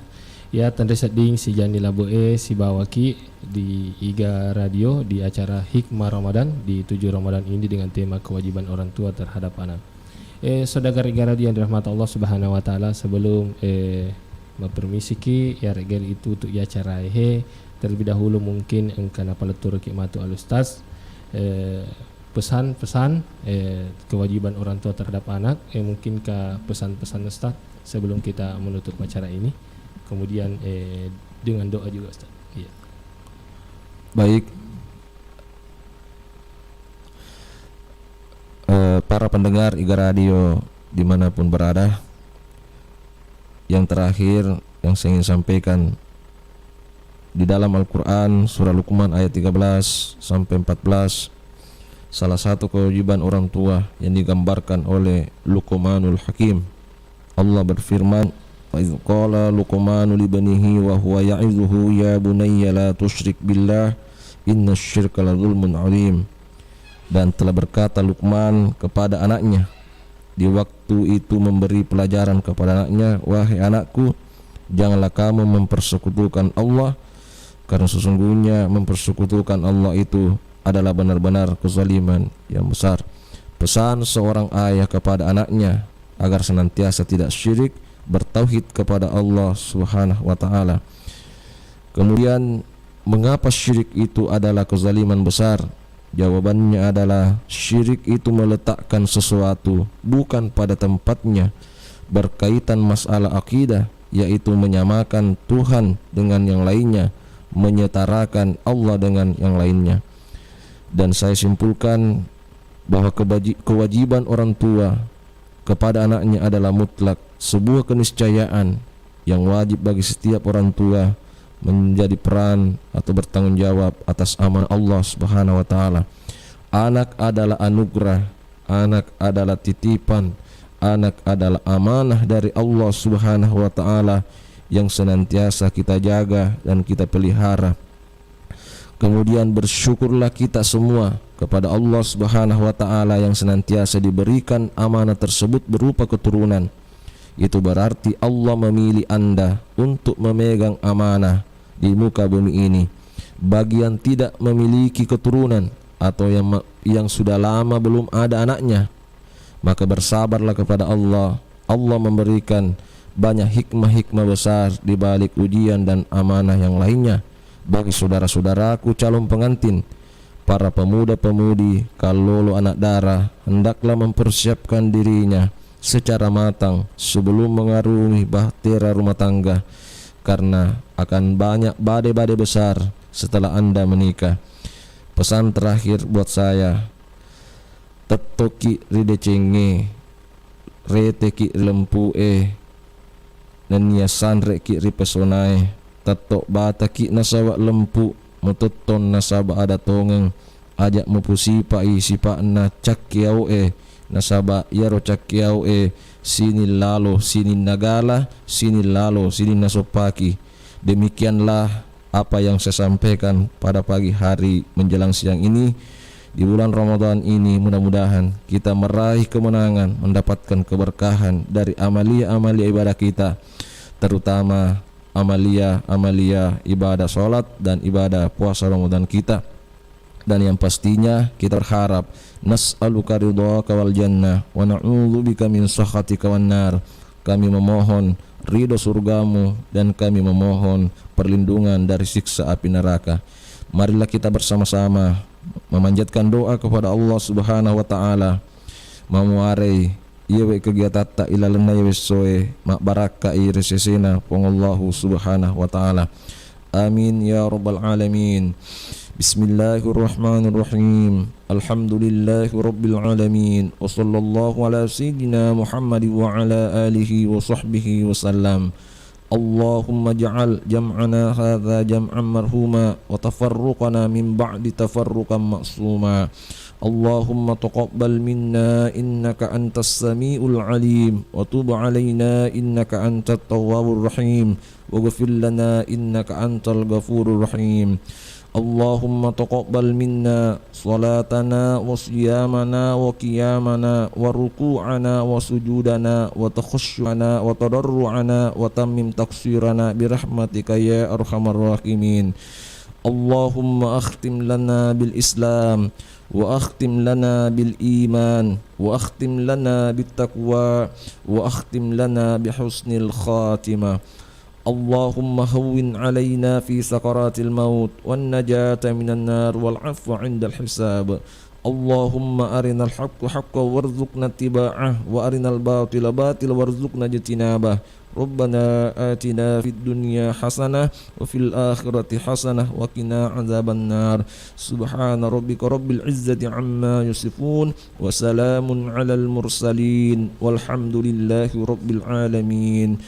Ya, tanda seding si Jani Laboe si Bawaki di Iga Radio di acara Hikmah Ramadan di 7 Ramadan ini dengan tema kewajiban orang tua terhadap anak. Saudara radio yang dirahmati Allah Subhanahu wa Ta'ala, sebelum mempermisiki ya regel itu untuk ya acara terlebih dahulu mungkin engkana paletur khidmatu al ustaz pesan-pesan kewajiban orang tua terhadap anak, mungkin ke pesan-pesan Ustaz sebelum kita menutup acara ini, kemudian dengan doa juga Ustaz. Iya. Baik, para pendengar Iga Radio dimanapun berada, yang terakhir yang saya ingin sampaikan di dalam Al-Quran surah Luqman ayat 13 sampai 14, salah satu kewajiban orang tua yang digambarkan oleh Luqmanul Hakim. Allah berfirman, "Wa idz qala Luqmanu li banihi wa huwa ya'izuhu ya bunayya la tusyrik billah innasyirka la dzulmun 'adzim." Dan telah berkata Luqman kepada anaknya di waktu itu memberi pelajaran kepada anaknya, "Wahai anakku, janganlah kamu mempersekutukan Allah, karena sesungguhnya mempersekutukan Allah itu adalah benar-benar kezaliman yang besar." Pesan seorang ayah kepada anaknya agar senantiasa tidak syirik, bertauhid kepada Allah Subhanahu wa Ta'ala. Kemudian, mengapa syirik itu adalah kezaliman besar? Jawabannya adalah syirik itu meletakkan sesuatu bukan pada tempatnya, berkaitan masalah akidah, yaitu menyamakan Tuhan dengan yang lainnya, menyetarakan Allah dengan yang lainnya. Dan saya simpulkan bahwa kewajiban orang tua kepada anaknya adalah mutlak, sebuah keniscayaan yang wajib bagi setiap orang tua menjadi peran atau bertanggung jawab atas amanah Allah Subhanahu wa Ta'ala. Anak adalah anugerah, anak adalah titipan, anak adalah amanah dari Allah Subhanahu wa Ta'ala yang senantiasa kita jaga dan kita pelihara. Kemudian bersyukurlah kita semua kepada Allah Subhanahu wa Ta'ala yang senantiasa diberikan amanah tersebut berupa keturunan. Itu berarti Allah memilih Anda untuk memegang amanah di muka bumi ini. Bagi yang tidak memiliki keturunan, atau yang sudah lama belum ada anaknya, maka bersabarlah kepada Allah. Allah memberikan banyak hikmah-hikmah besar di balik ujian dan amanah yang lainnya. Bagi saudara-saudaraku calon pengantin, para pemuda-pemudi kalolo anak darah, hendaklah mempersiapkan dirinya secara matang sebelum mengarungi bahtera rumah tangga, karena akan banyak badai-badai besar setelah Anda menikah. Pesan terakhir buat saya, tetoki ridecenge reteki lempue nania sanre ki ripesonae tatok bata ki nasaba lempu mututon nasaba ada tongeng ajak mupusipa sipa na cakyau nasaba yaro cakyau sini lalo sini nagala sini lalo sini nasopaki. Demikianlah apa yang saya sampaikan pada pagi hari menjelang siang ini. Di bulan Ramadan ini mudah-mudahan kita meraih kemenangan, mendapatkan keberkahan dari amalia-amalia ibadah kita, terutama amalia ibadah sholat dan ibadah puasa Ramadan kita. Dan yang pastinya kita berharap nas'aluka ridhaka wal jannah wa na'udzubika min sakhatika wan nar. Kami memohon ridho surgamu dan kami memohon perlindungan dari siksa api neraka. Marilah kita bersama-sama memanjatkan doa kepada Allah Subhanahu wa taala. Mamuare ieu kegiatan ta ilalena yesoe mak baraka iresesena pongallahu Subhanahu wa taala. Amin ya rabbal alamin. Bismillahirrahmanirrahim. Alhamdulillahi rabbil alamin. Wa sallallahu ala sayyidina Muhammad wa ala alihi wa sahbihi wa sallam. Allahumma ja'al jam'ana hadha jam'an marhuma wa tafarruqana min ba'di tafarruqan ma'suma. Allahumma taqabbal minna innaka antas sami'ul alim wa tub alaina innaka antat tawwabur rahim waghfir lana innaka antal ghafurur rahim. Allahumma taqabbal minna salatana wa siyamana wa qiyamana wa ruku'ana wa sujudana wa takhusyu'ana wa tadarru'ana wa tammim taqsirana birahmatika ya arhamar rahimin. Allahumma akhtim lana bil Islam wa akhtim lana bil iman wa akhtim lana bit taqwa wa akhtim lana bi husnil khatimah. Allahumma hawwin alaina fi sakaratil maut wan najata minan nar wal afwa 'indal hisab. Allahumma arinal haqqa haqqan warzuqna ittiba'ah wa arinal batila batila warzuqna ijtinabah. Rabbana atina fid dunya hasanah wa fil akhirati hasanah wa qina 'adzaban nar. Subhana rabbika rabbil izzati amma yasifun wa salamun 'alal mursalin walhamdulillahi rabbil alamin.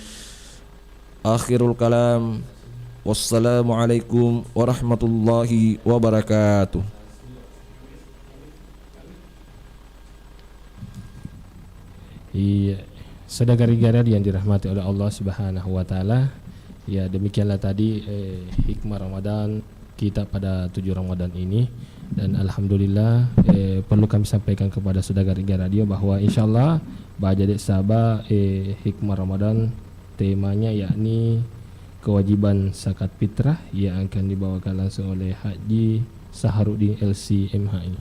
Akhirul kalam. Wassalamualaikum warahmatullahi wabarakatuh. Iya, saudara-saudara yang dirahmati oleh Allah Subhanahu wa taala. Ya, demikianlah tadi hikmah Ramadan kita pada 7 Ramadan ini, dan alhamdulillah perlu kami sampaikan kepada saudara Iga Radio bahwa insyaallah Bajadek Sabah hikmah Ramadan temanya yakni kewajiban zakat fitrah yang akan dibawakan langsung oleh Haji Saharudin LC.MH ini.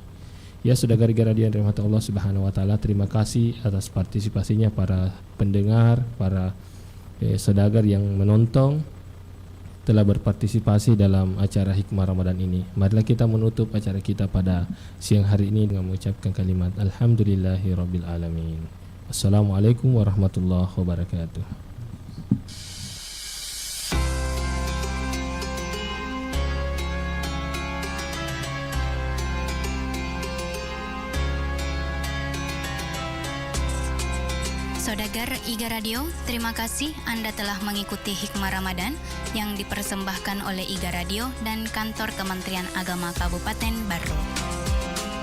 Ya, saudara Iga Radio yang dirahmati Allah Subhanahu wa taala, terima kasih atas partisipasinya para pendengar, para saudagar yang menonton telah berpartisipasi dalam acara hikmah Ramadan ini. Marilah kita menutup acara kita pada siang hari ini dengan mengucapkan kalimat alhamdulillahirabbil alamin. Assalamualaikum warahmatullahi wabarakatuh. Saudagar Iga Radio, terima kasih Anda telah mengikuti Hikmah Ramadan yang dipersembahkan oleh Iga Radio dan Kantor Kementerian Agama Kabupaten Barro.